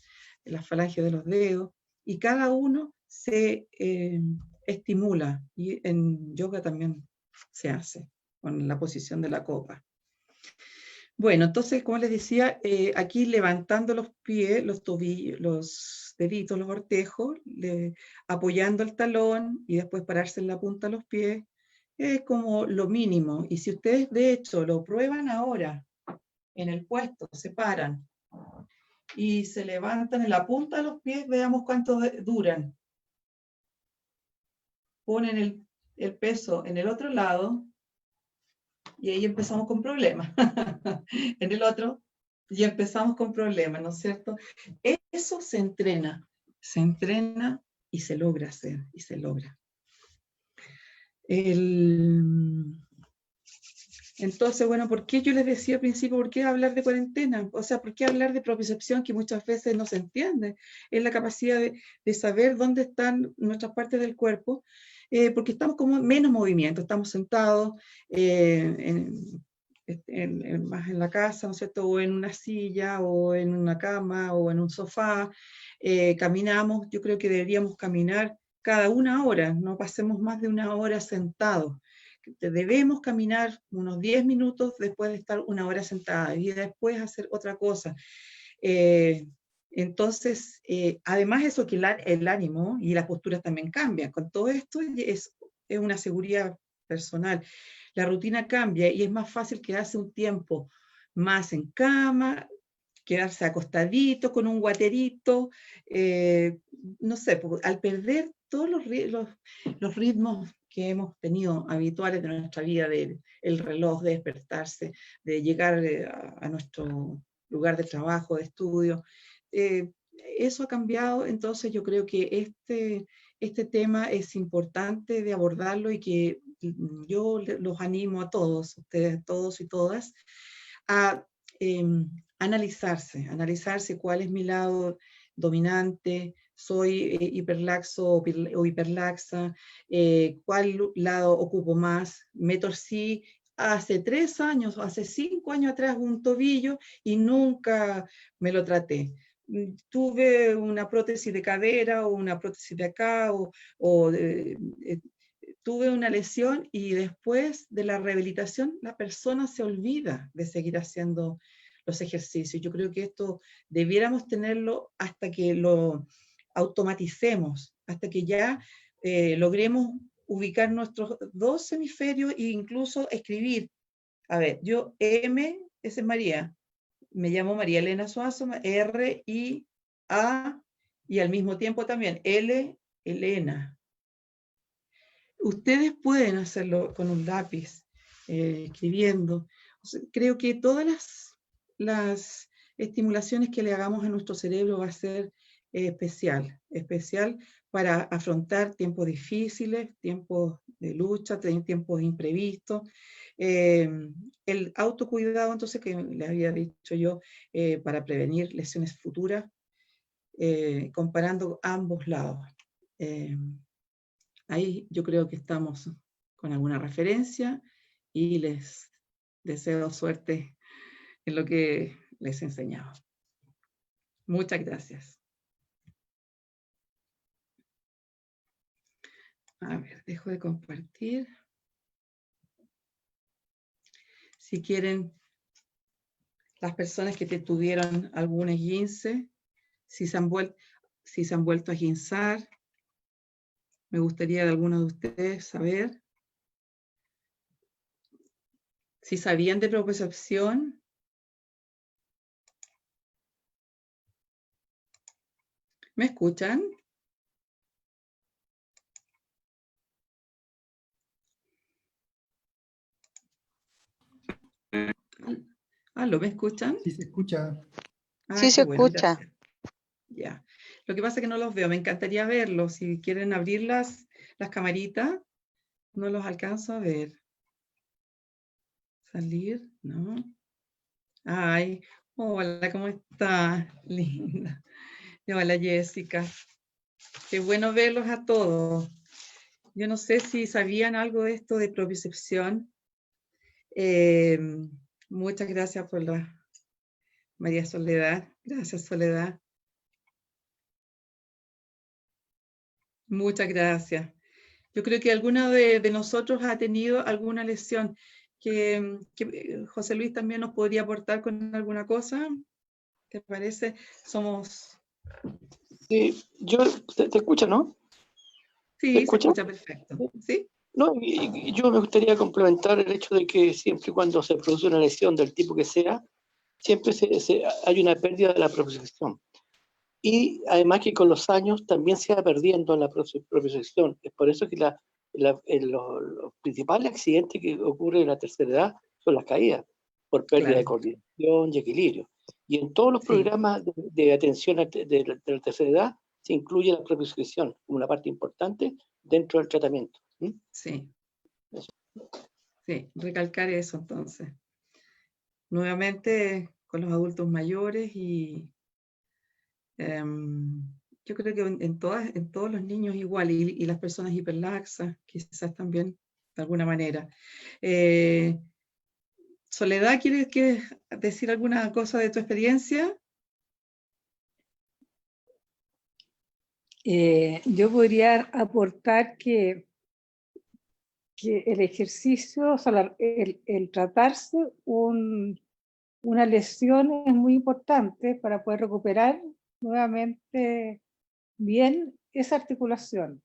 falanges de los dedos, y cada uno se estimula, y en yoga también se hace, con la posición de la copa. Bueno, entonces, como les decía, aquí levantando los pies, los tobillos, los deditos, los ortejos, apoyando el talón, y después pararse en la punta de los pies, es como lo mínimo. Y si ustedes de hecho lo prueban ahora en el puesto, se paran y se levantan en la punta de los pies, veamos cuánto duran. Ponen el peso en el otro lado y ahí empezamos con problemas. En el otro y empezamos con problemas, ¿no es cierto? Eso se entrena y se logra hacer, y se logra. Entonces, bueno, ¿por qué yo les decía al principio, por qué hablar de cuarentena? O sea, ¿por qué hablar de propiocepción que muchas veces no se entiende? Es la capacidad de saber dónde están nuestras partes del cuerpo, porque estamos como menos movimiento, estamos sentados más en la casa, ¿no es cierto? O en una silla, o en una cama, o en un sofá, caminamos, yo creo que deberíamos caminar cada 1 hora, no pasemos más de 1 hora sentados. Debemos caminar unos 10 minutos después de estar 1 hora sentada y después hacer otra cosa. Entonces, además eso que el ánimo y las posturas también cambian. Con todo esto es una seguridad personal. La rutina cambia y es más fácil quedarse un tiempo más en cama, quedarse acostadito con un guaterito, no sé, al perder todos los ritmos que hemos tenido habituales de nuestra vida, el reloj de despertarse, de llegar a nuestro lugar de trabajo, de estudio, eso ha cambiado. Entonces yo creo que este tema es importante de abordarlo y que yo los animo a todos, ustedes todos y todas, a analizarse cuál es mi lado dominante, soy hiperlaxo o hiperlaxa, cuál lado ocupo más, me torcí hace 3 años, hace 5 años atrás un tobillo y nunca me lo traté. Tuve una prótesis de cadera o una prótesis de acá tuve una lesión y después de la rehabilitación la persona se olvida de seguir haciendo los ejercicios. Yo creo que esto debiéramos tenerlo hasta que lo automaticemos, hasta que ya logremos ubicar nuestros 2 hemisferios e incluso escribir. A ver, yo esa es María, me llamo María Elena Suazo, R-I-A, y al mismo tiempo también L, Elena. Ustedes pueden hacerlo con un lápiz, escribiendo. O sea, creo que todas las estimulaciones que le hagamos a nuestro cerebro va a ser especial para afrontar tiempos difíciles, tiempos de lucha, tiempos imprevistos. El autocuidado, entonces, que les había dicho yo, para prevenir lesiones futuras, comparando ambos lados. Ahí yo creo que estamos con alguna referencia y les deseo suerte en lo que les he enseñado. Muchas gracias. A ver, dejo de compartir. Si quieren, las personas que tuvieron algún esguince, si se han vuelto a esguinzar, me gustaría de algunos de ustedes saber si sabían de propiocepción. ¿Me escuchan? ¿Aló, me escuchan? Sí, se escucha. Sí, se bueno, escucha. gracias. Ya. Lo que pasa es que no los veo, me encantaría verlos. Si quieren abrir las camaritas, no los alcanzo a ver. Salir, ¿no? Ay, hola, ¿cómo está? Linda. Hola, Jessica. Qué bueno verlos a todos. Yo no sé si sabían algo de esto de propiocepción. Muchas gracias por María Soledad. Gracias, Soledad. Muchas gracias. Yo creo que alguna de nosotros ha tenido alguna lesión que José Luis también nos podría aportar con alguna cosa. ¿Te parece? Somos... Sí, te escucha, ¿no? Sí, ¿Te se escucha? escucha perfecto. ¿Sí? No, y yo me gustaría complementar el hecho de que siempre y cuando se produce una lesión del tipo que sea, siempre hay una pérdida de la propiocepción. Y además que con los años también se va perdiendo la propiocepción. Es por eso que los principales accidentes que ocurren en la tercera edad son las caídas, por pérdida de coordinación y equilibrio. Y en todos los programas de atención de la tercera edad se incluye la propiocepción como una parte importante dentro del tratamiento. Sí. Sí, recalcar eso entonces. Nuevamente con los adultos mayores y yo creo que en todos los niños igual y las personas hiperlaxas quizás también de alguna manera. Soledad, ¿quieres decir alguna cosa de tu experiencia? Yo podría aportar que el ejercicio, o sea, el tratarse una lesión es muy importante para poder recuperar nuevamente bien esa articulación.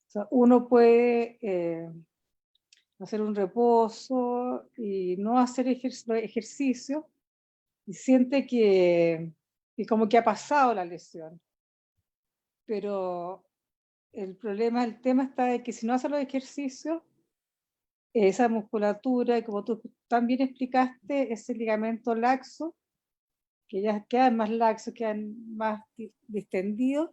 O sea, uno puede hacer un reposo y no hacer ejercicio y siente que como que ha pasado la lesión. Pero el tema está de que si no haces los ejercicios, esa musculatura, como tú también explicaste, ese ligamento laxo, que ya quedan más laxos, quedan más distendidos,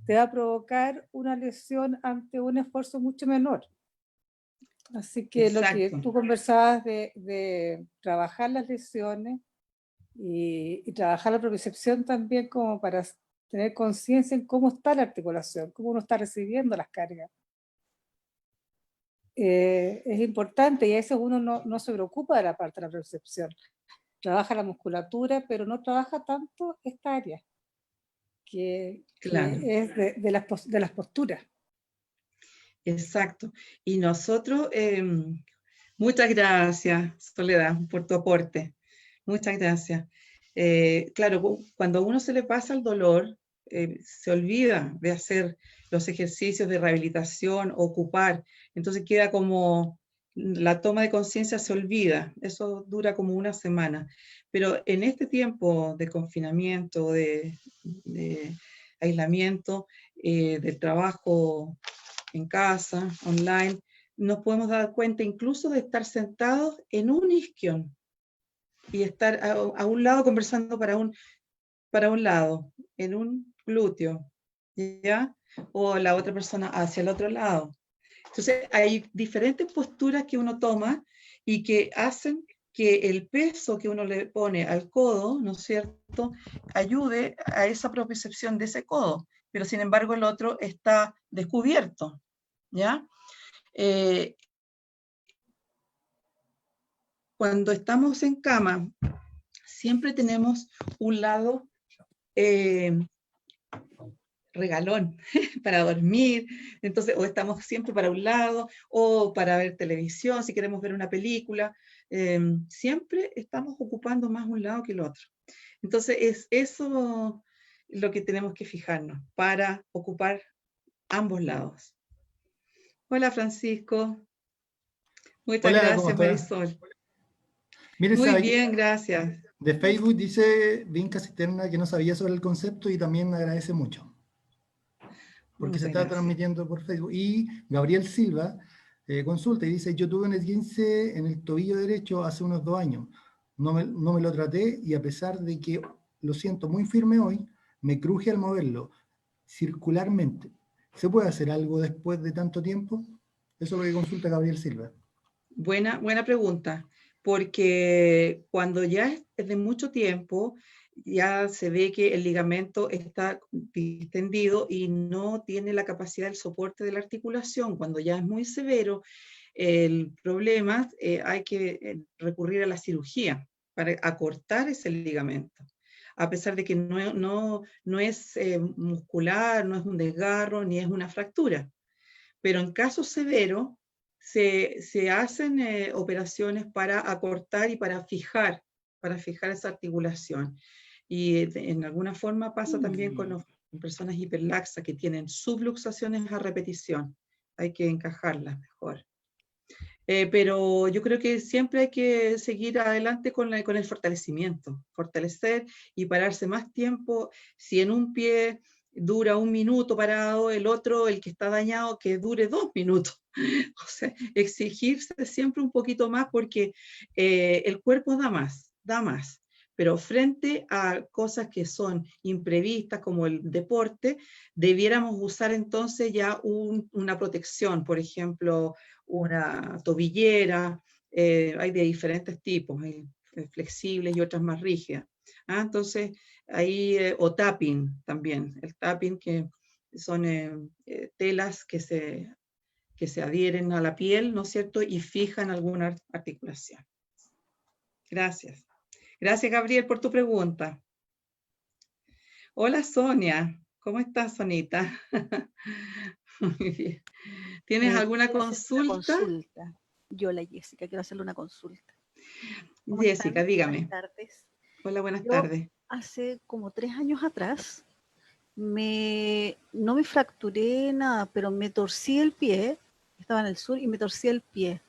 te va a provocar una lesión ante un esfuerzo mucho menor. Así que lo que Exacto. tú conversabas de trabajar las lesiones y trabajar la propiocepción también como para tener conciencia en cómo está la articulación, cómo uno está recibiendo las cargas. Es importante y a veces uno no se preocupa de la parte de la percepción. Trabaja la musculatura, pero no trabaja tanto esta área, que Claro. es de las posturas. Exacto. Y nosotros, muchas gracias, Soledad, por tu aporte. Muchas gracias. Claro, cuando a uno se le pasa el dolor, se olvida de hacer los ejercicios de rehabilitación, ocupar, entonces queda como la toma de conciencia se olvida, eso dura como una semana. Pero en este tiempo de confinamiento, de aislamiento, del trabajo en casa, online, nos podemos dar cuenta incluso de estar sentados en un isquion y estar a un lado conversando para un lado, en un glúteo, ¿ya? O la otra persona hacia el otro lado. Entonces hay diferentes posturas que uno toma y que hacen que el peso que uno le pone al codo, ¿no es cierto?, ayude a esa propiocepción de ese codo, pero sin embargo el otro está descubierto, ¿ya? Cuando estamos en cama, siempre tenemos un lado regalón para dormir, entonces o estamos siempre para un lado o para ver televisión, si queremos ver una película, siempre estamos ocupando más un lado que el otro. Entonces es eso lo que tenemos que fijarnos para ocupar ambos lados. Hola Francisco, muchas Hola, ¿cómo gracias estás? Marisol. Mire, Muy bien, gracias. de Facebook dice Vinca Cisterna que no sabía sobre el concepto y también agradece mucho, porque se Muchas está gracias. transmitiendo por Facebook. Y Gabriel Silva consulta y dice, yo tuve un esguince en el tobillo derecho hace unos 2 años, no me lo traté y a pesar de que lo siento muy firme hoy, me cruje al moverlo circularmente. ¿Se puede hacer algo después de tanto tiempo? Eso es lo que consulta Gabriel Silva. Buena pregunta, porque cuando ya es de mucho tiempo, ya se ve que el ligamento está distendido y no tiene la capacidad del soporte de la articulación. Cuando ya es muy severo el problema, hay que recurrir a la cirugía para acortar ese ligamento. A pesar de que no es muscular, no es un desgarro, ni es una fractura. Pero en casos severos, se hacen operaciones para acortar y para fijar esa articulación. Y en alguna forma pasa también con las personas hiperlaxas que tienen subluxaciones a repetición. Hay que encajarlas mejor. Pero yo creo que siempre hay que seguir adelante con el fortalecimiento, fortalecer y pararse más tiempo. Si en un pie dura 1 minuto parado, el otro, el que está dañado, que dure 2 minutos. O sea, exigirse siempre un poquito más porque el cuerpo da más. Pero frente a cosas que son imprevistas como el deporte, debiéramos usar entonces ya una protección, por ejemplo, una tobillera, hay de diferentes tipos, hay flexibles y otras más rígidas. Entonces, ahí, o tapping también, el tapping que son telas que se adhieren a la piel, ¿no es cierto? Y fijan alguna articulación. Gracias. Gracias, Gabriel, por tu pregunta. Hola, Sonia. ¿Cómo estás, Sonita? Muy bien. ¿Tienes alguna Quiero hacer una consulta? consulta. Yo, la Jessica, quiero hacerle una consulta. ¿Cómo Jessica, están? Buenas dígame. tardes. Hola, buenas Yo tardes. hace como 3 años atrás no me fracturé nada, pero me torcí el pie. Estaba en el sur y me torcí el pie.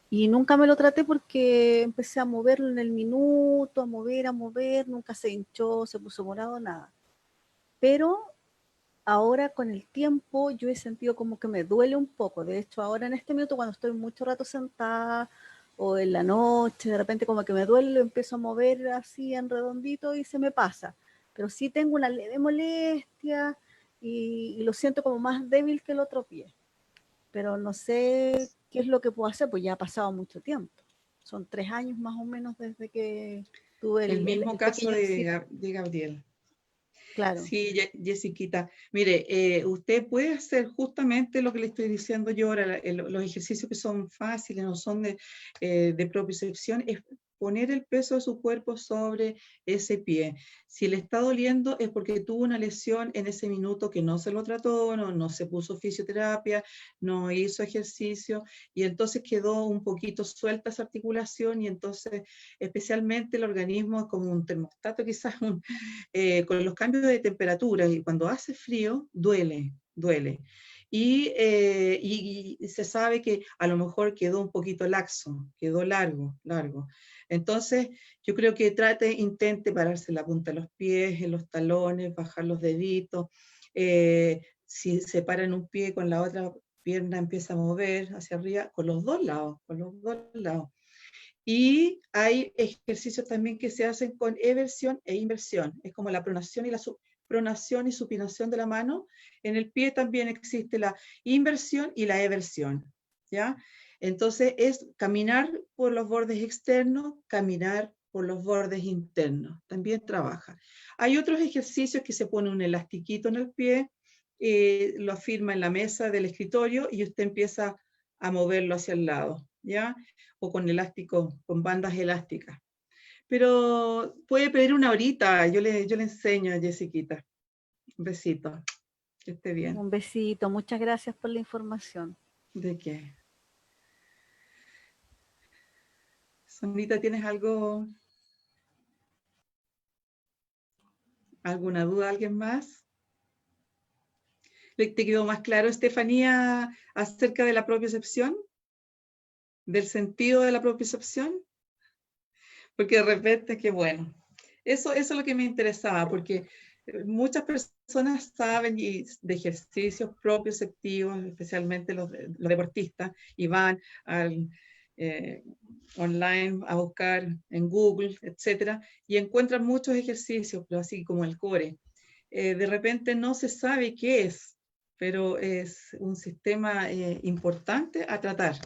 Y nunca me lo traté porque empecé a moverlo en el minuto, a mover, nunca se hinchó, se puso morado, nada. Pero ahora con el tiempo yo he sentido como que me duele un poco. De hecho, ahora en este minuto cuando estoy mucho rato sentada o en la noche, de repente como que me duele, lo empiezo a mover así en redondito y se me pasa. Pero sí tengo una leve molestia y lo siento como más débil que el otro pie. Pero no sé qué es lo que puedo hacer, pues ya ha pasado mucho tiempo. Son 3 años más o menos desde que tuve El mismo el caso pequeño accidente. de Gabriel. Claro. Sí, Jessiquita. Mire, usted puede hacer justamente lo que le estoy diciendo yo ahora, los ejercicios que son fáciles, no son de propiocepción, es poner el peso de su cuerpo sobre ese pie. Si le está doliendo es porque tuvo una lesión en ese minuto que no se lo trató, no se puso fisioterapia, no hizo ejercicio y entonces quedó un poquito suelta esa articulación y entonces especialmente el organismo es como un termostato quizás, con los cambios de temperatura y cuando hace frío, duele. Y se sabe que a lo mejor quedó un poquito laxo, quedó largo. Entonces, yo creo que intente pararse en la punta de los pies, en los talones, bajar los deditos. Si se para en un pie con la otra pierna empieza a mover hacia arriba, con los dos lados. Y hay ejercicios también que se hacen con eversión e inversión. Es como la pronación pronación y supinación de la mano. En el pie también existe la inversión y la eversión, ¿ya? Entonces es caminar por los bordes externos, caminar por los bordes internos. También trabaja. Hay otros ejercicios que se pone un elastiquito en el pie, lo afirma en la mesa del escritorio y usted empieza a moverlo hacia el lado, ¿ya? O con elástico, con bandas elásticas. Pero puede pedir una horita, yo le enseño a Jessiquita. Un besito, que esté bien. Un besito, muchas gracias por la información. ¿De qué? Sonita, ¿tienes alguna duda? ¿Alguien más? ¿Te quedó más claro, Estefanía, acerca de la propiocepción? ¿Del sentido de la propiocepción? Porque de repente, qué bueno. Eso es lo que me interesaba, porque muchas personas saben de ejercicios propioceptivos, especialmente los deportistas, y van online a buscar en Google, etcétera, y encuentran muchos ejercicios, pero así como el core. De repente no se sabe qué es, pero es un sistema importante a tratar.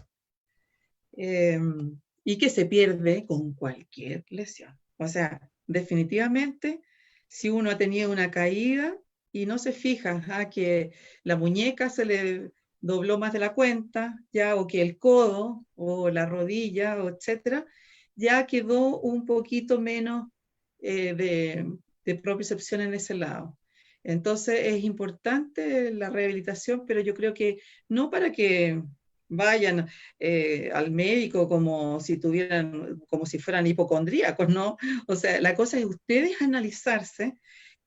Y que se pierde con cualquier lesión. O sea, definitivamente, si uno ha tenido una caída y no se fija que la muñeca se le dobló más de la cuenta, ya, o que el codo o la rodilla, o etcétera, ya quedó un poquito menos de propiocepción en ese lado. Entonces es importante la rehabilitación, pero yo creo que no para que vayan al médico como si fueran hipocondríacos, ¿no? O sea, la cosa es ustedes analizarse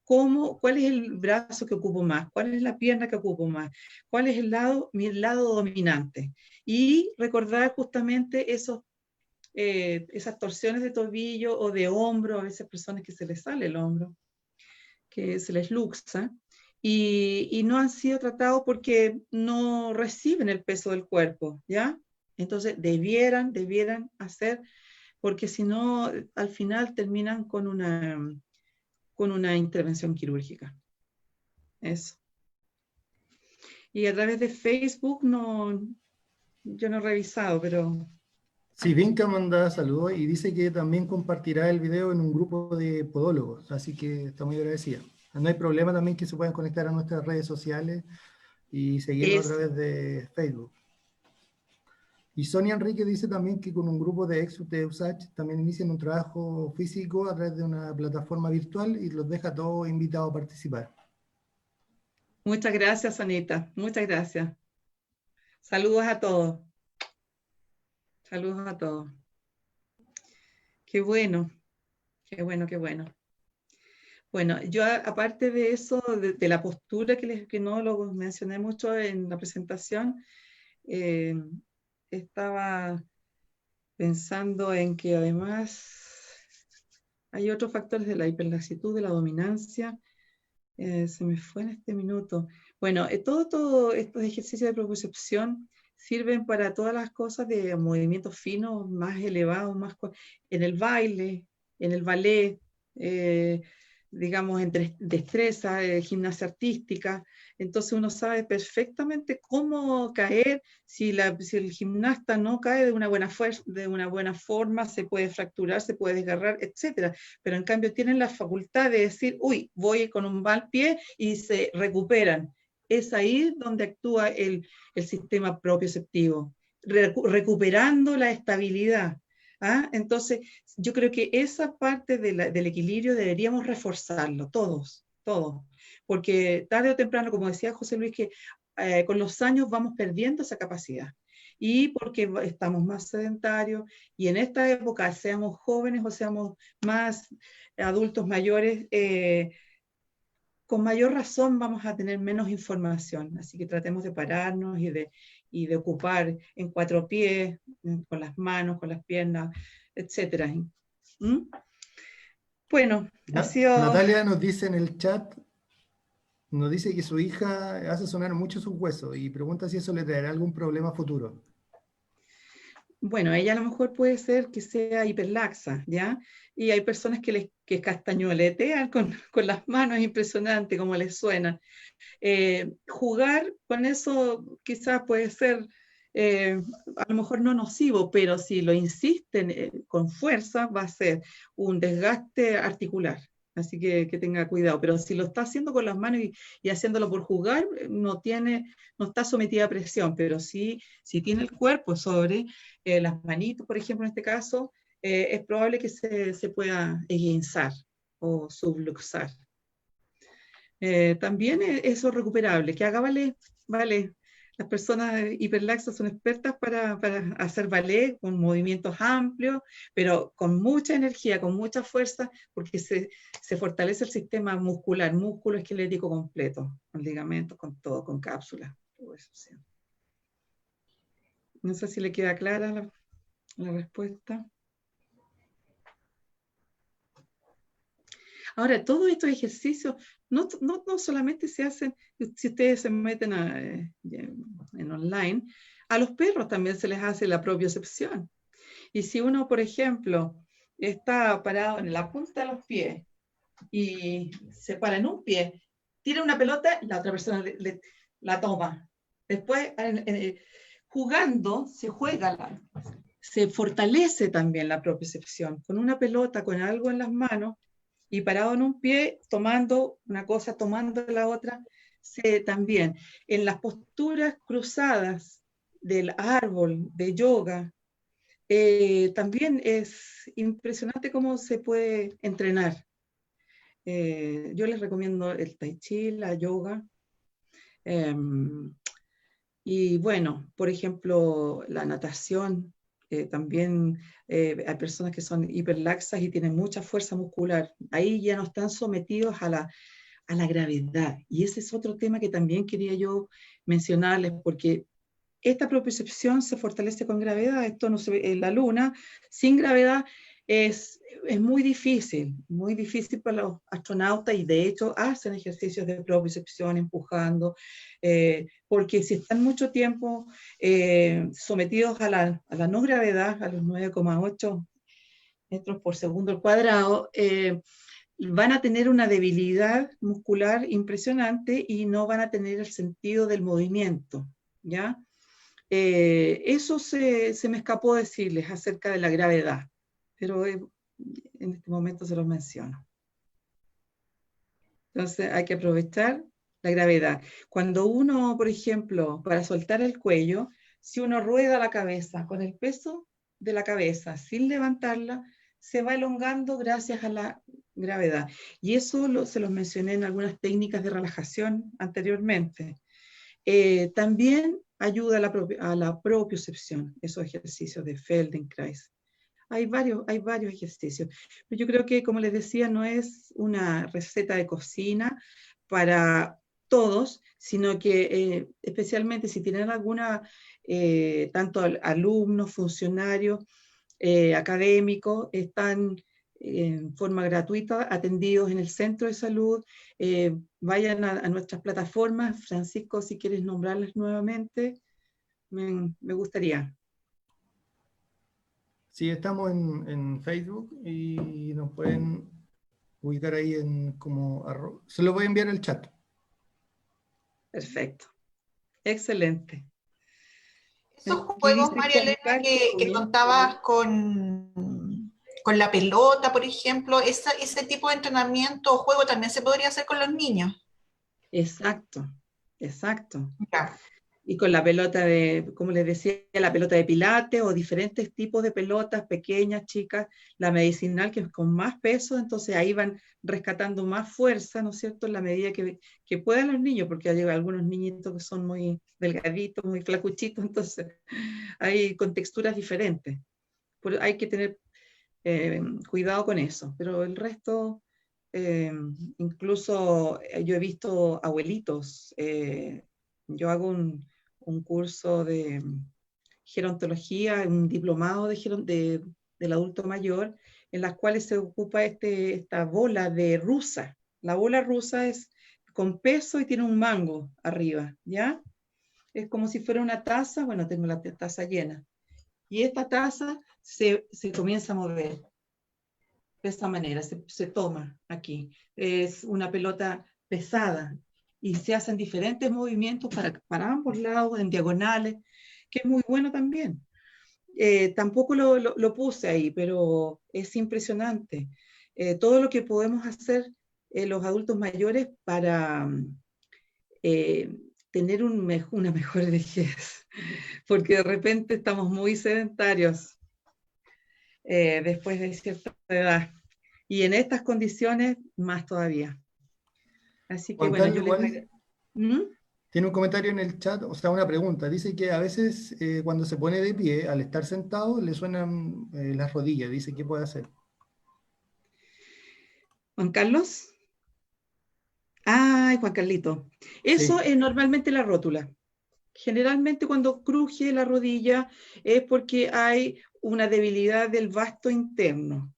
cuál es el brazo que ocupo más, cuál es la pierna que ocupo más, cuál es mi lado dominante. Y recordar justamente esas torsiones de tobillo o de hombro, a veces personas que se les sale el hombro, que se les luxa, y no han sido tratados porque no reciben el peso del cuerpo, ¿ya? Entonces debieran hacer, porque si no, al final terminan con una intervención quirúrgica. Eso. Y a través de Facebook yo no he revisado, pero... Sí, Vinca manda saludos y dice que también compartirá el video en un grupo de podólogos, así que está muy agradecida. No hay problema también que se puedan conectar a nuestras redes sociales y seguirnos a través de Facebook. Y Sonia Enrique dice también que con un grupo de ex de USACH también inician un trabajo físico a través de una plataforma virtual y los deja todos invitados a participar. Muchas gracias, Anita. Muchas gracias. Saludos a todos. Saludos a todos. Qué bueno, qué bueno, qué bueno. Bueno, yo aparte de eso, de la postura que no lo mencioné mucho en la presentación, estaba pensando en que además hay otros factores de la hiperlaxitud, de la dominancia. Se me fue en este minuto. Bueno, todos estos ejercicios de propiocepción sirven para todas las cosas de movimientos finos, más elevados, en el baile, en el ballet, digamos, entre destreza, gimnasia artística. Entonces uno sabe perfectamente cómo caer. Si el gimnasta no cae de una buena forma, se puede fracturar, se puede desgarrar, etc. Pero en cambio tienen la facultad de decir, uy, voy con un mal pie, y se recuperan. Es ahí donde actúa el sistema propioceptivo, recuperando la estabilidad. ¿Ah? Entonces, yo creo que esa parte del equilibrio deberíamos reforzarlo, todos, porque tarde o temprano, como decía José Luis, que con los años vamos perdiendo esa capacidad, y porque estamos más sedentarios, y en esta época, seamos jóvenes o seamos más adultos mayores, con mayor razón vamos a tener menos información, así que tratemos de pararnos y de ocupar en 4 pies, con las manos, con las piernas, etc. ¿Mm? Bueno, ha sido... Natalia nos dice en el chat, nos dice que su hija hace sonar mucho sus huesos y pregunta si eso le traerá algún problema futuro. Bueno, ella a lo mejor puede ser que sea hiperlaxa, ¿ya? Y hay personas que castañueletean con las manos, es impresionante cómo les suena. Jugar con eso quizás puede ser a lo mejor no nocivo, pero si lo insisten con fuerza va a ser un desgaste articular. Así que tenga cuidado, pero si lo está haciendo con las manos y haciéndolo por jugar, no está sometida a presión, pero si tiene el cuerpo sobre las manitos, por ejemplo, en este caso, es probable que se pueda esguinzar o subluxar. También eso es recuperable, que haga ballet, ballet. Las personas hiperlaxas son expertas para hacer ballet con movimientos amplios, pero con mucha energía, con mucha fuerza, porque se fortalece el sistema muscular, músculo esquelético completo, con ligamentos, con todo, con cápsulas. Todo eso, sí. No sé si le queda clara la respuesta. Ahora, todos estos ejercicios no solamente se hacen, si ustedes se meten en online, a los perros también se les hace la propiocepción. Y si uno, por ejemplo, está parado en la punta de los pies y se para en un pie, tira una pelota, la otra persona la toma. Después, jugando, se fortalece también la propiocepción. Con una pelota, con algo en las manos, y parado en un pie, tomando una cosa, tomando la otra, también. En las posturas cruzadas del árbol, de yoga, también es impresionante cómo se puede entrenar. Yo les recomiendo el tai chi, la yoga, y bueno, por ejemplo, la natación. También hay personas que son hiperlaxas y tienen mucha fuerza muscular. Ahí ya no están sometidos a la gravedad. Y ese es otro tema que también quería yo mencionarles, porque esta propiocepción se fortalece con gravedad. Esto no se ve en la Luna. Sin gravedad es muy difícil para los astronautas, y de hecho hacen ejercicios de propiocepción empujando, porque si están mucho tiempo sometidos a la no gravedad, a los 9,8 metros por segundo al cuadrado, van a tener una debilidad muscular impresionante y no van a tener el sentido del movimiento, ¿ya? Eso se me escapó decirles acerca de la gravedad, pero en este momento se los menciono. Entonces hay que aprovechar la gravedad. Cuando uno, por ejemplo, para soltar el cuello, si uno rueda la cabeza con el peso de la cabeza sin levantarla, se va elongando gracias a la gravedad. Y eso se los mencioné en algunas técnicas de relajación anteriormente. También ayuda a la propiocepción, esos ejercicios de Feldenkrais. Hay varios ejercicios. Pero yo creo que, como les decía, no es una receta de cocina para todos, sino que especialmente si tienen alguna, tanto alumnos, funcionarios, académicos, están en forma gratuita atendidos en el centro de salud. Vayan a nuestras plataformas. Francisco, si quieres nombrarlas nuevamente, me gustaría. Sí, estamos en Facebook y nos pueden ubicar ahí en como se lo voy a enviar al chat. Perfecto. Excelente. Esos Aquí juegos, dice María Juan Elena, que Carlos. contabas con la pelota, por ejemplo, ese tipo de entrenamiento o juego también se podría hacer con los niños. Exacto, exacto. Ya. Y con la pelota como les decía, la pelota de pilates o diferentes tipos de pelotas, pequeñas, chicas, la medicinal que es con más peso, entonces ahí van rescatando más fuerza, ¿no es cierto?, en la medida que puedan los niños, porque hay algunos niñitos que son muy delgaditos, muy flacuchitos, entonces hay con texturas diferentes. Hay que tener cuidado con eso, pero el resto, incluso yo he visto abuelitos, yo hago un curso de gerontología, un diplomado del adulto mayor, en las cuales se ocupa esta bola de rusa. La bola rusa es con peso y tiene un mango arriba, ¿ya? Es como si fuera una taza, bueno, tengo la taza llena, y esta taza se comienza a mover de esta manera, se toma aquí. Es una pelota pesada y se hacen diferentes movimientos para ambos lados, en diagonales, que es muy bueno también. Tampoco lo puse ahí, pero es impresionante. Todo lo que podemos hacer los adultos mayores para tener una mejor vejez, porque de repente estamos muy sedentarios después de cierta edad. Y en estas condiciones, más todavía. Así que Juan bueno, Carlos yo les igual ¿Mm? tiene un comentario en el chat, o sea, una pregunta. Dice que a veces cuando se pone de pie, al estar sentado, le suenan las rodillas. Dice, ¿qué puede hacer? Juan Carlos. Ay, Juan Carlito. Eso Sí. es normalmente la rótula. Generalmente cuando cruje la rodilla es porque hay una debilidad del vasto interno.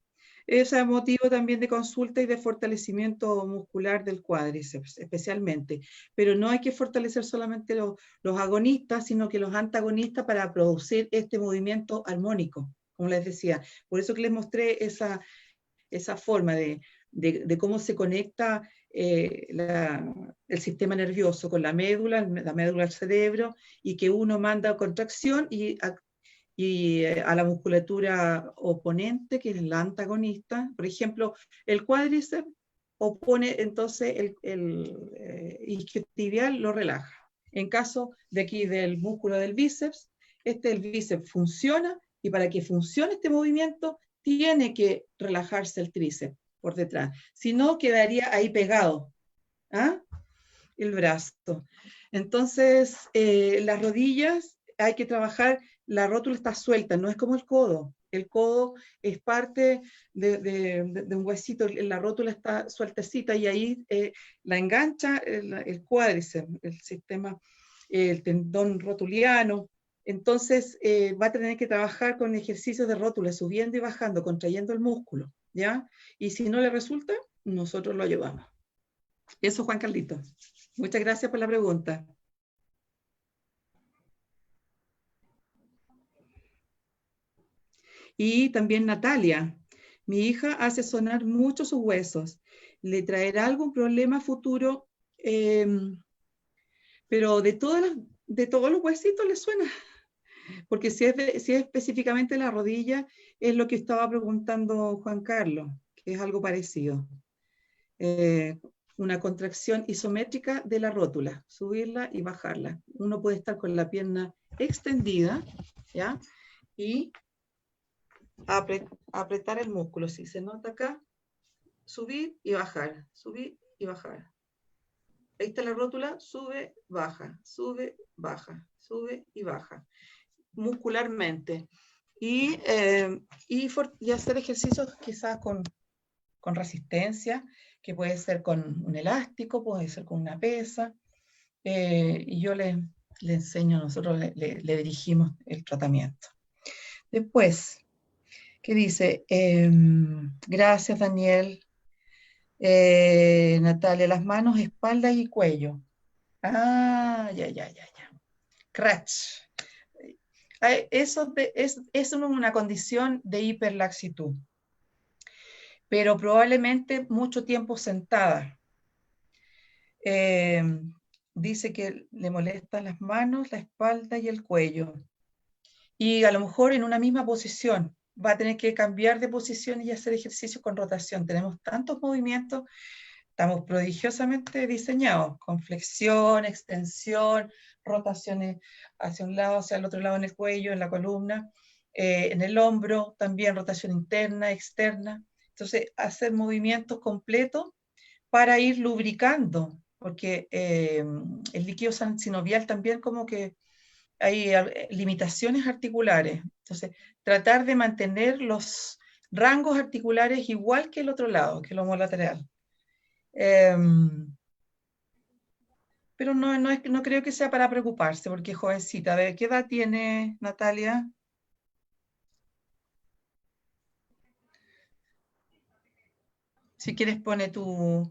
Ese es motivo también de consulta y de fortalecimiento muscular del cuádriceps, especialmente. Pero no hay que fortalecer solamente los agonistas, sino que los antagonistas para producir este movimiento armónico, como les decía. Por eso que les mostré esa forma de cómo se conecta el sistema nervioso con la médula al cerebro, y que uno manda contracción y a la musculatura oponente, que es la antagonista. Por ejemplo, el cuádriceps opone, entonces el isquiotibial lo relaja. En caso de aquí del músculo del bíceps, el bíceps funciona, y para que funcione este movimiento tiene que relajarse el tríceps por detrás, si no quedaría ahí pegado, ¿ah? El brazo. Entonces, las rodillas hay que trabajar, la rótula está suelta, no es como el codo. El codo es parte de un huesito, la rótula está sueltecita, y ahí la engancha el cuádriceps, el sistema, el tendón rotuliano. Entonces va a tener que trabajar con ejercicios de rótula, subiendo y bajando, contrayendo el músculo, ¿ya? Y si no le resulta, nosotros lo ayudamos. Eso, Juan Carlito. Muchas gracias por la pregunta. Y también Natalia. Mi hija hace sonar mucho sus huesos. ¿Le traerá algún problema futuro? Pero de todos los huesitos le suena. Porque si es específicamente la rodilla, es lo que estaba preguntando Juan Carlos, que es algo parecido. Una contracción isométrica de la rótula, subirla y bajarla. Uno puede estar con la pierna extendida, ¿ya? Y apretar el músculo. Si se nota acá, subir y bajar, subir y bajar. Ahí está la rótula, sube, baja, sube, baja, sube y baja, muscularmente. Y hacer ejercicios quizás con resistencia, que puede ser con un elástico, puede ser con una pesa, y yo le enseño, nosotros le dirigimos el tratamiento. Después, ¿qué dice? Gracias, Daniel. Natalia, las manos, espalda y cuello. Ah, ya. Crutch. Eso es una condición de hiperlaxitud, pero probablemente mucho tiempo sentada. Dice que le molestan las manos, la espalda y el cuello. Y a lo mejor en una misma posición. Va a tener que cambiar de posición y hacer ejercicios con rotación. Tenemos tantos movimientos, estamos prodigiosamente diseñados, con flexión, extensión, rotaciones hacia un lado, hacia el otro lado en el cuello, en la columna, en el hombro, también rotación interna, externa. Entonces, hacer movimientos completos para ir lubricando, porque el líquido sinovial también como que hay limitaciones articulares. Entonces, tratar de mantener los rangos articulares igual que el otro lado, que el homolateral. Pero no creo que sea para preocuparse, porque es jovencita. ¿De qué edad tiene Natalia? Si quieres, pone tu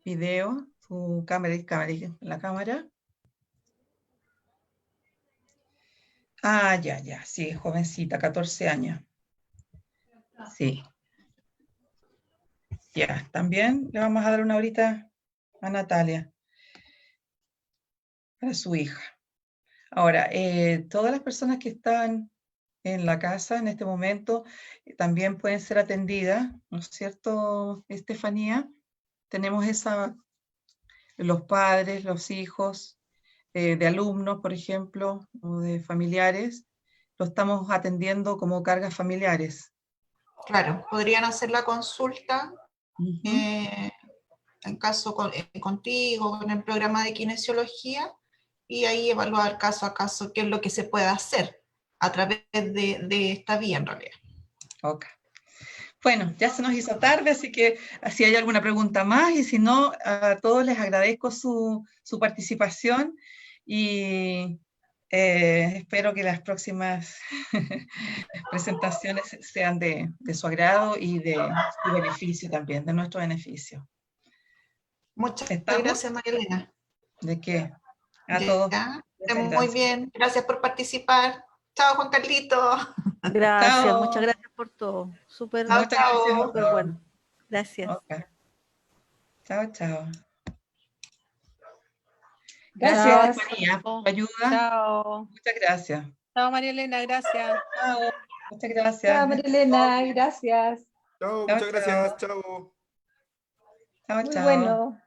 video, tu la cámara. Ah, ya, sí, jovencita, 14 años. Sí. Ya, también le vamos a dar una horita a Natalia, para su hija. Ahora, todas las personas que están en la casa en este momento también pueden ser atendidas, ¿no es cierto, Estefanía? Tenemos los padres, los hijos de alumnos, por ejemplo, o de familiares, lo estamos atendiendo como cargas familiares. Claro, podrían hacer la consulta en caso contigo, con el programa de kinesiología, y ahí evaluar caso a caso qué es lo que se puede hacer a través de esta vía en realidad. Ok. Bueno, ya se nos hizo tarde, así que si hay alguna pregunta más, y si no, a todos les agradezco su participación y espero que las próximas presentaciones sean de su agrado y de su beneficio también, de nuestro beneficio. Muchas ¿Estamos? gracias, María Elena. ¿De qué? A todos. Muy bien, gracias por participar. Chao, Juan Carlito. Gracias, Chao. muchas gracias por todo. Súper bueno. Gracias. Okay. Chao. Gracias. María, por tu ayuda. Chao. Muchas gracias. Chao, María Elena, gracias. Chao. Muchas gracias. Chao, Marilena, gracias. Chao, muchas gracias. Chao. Chao. Muy bueno.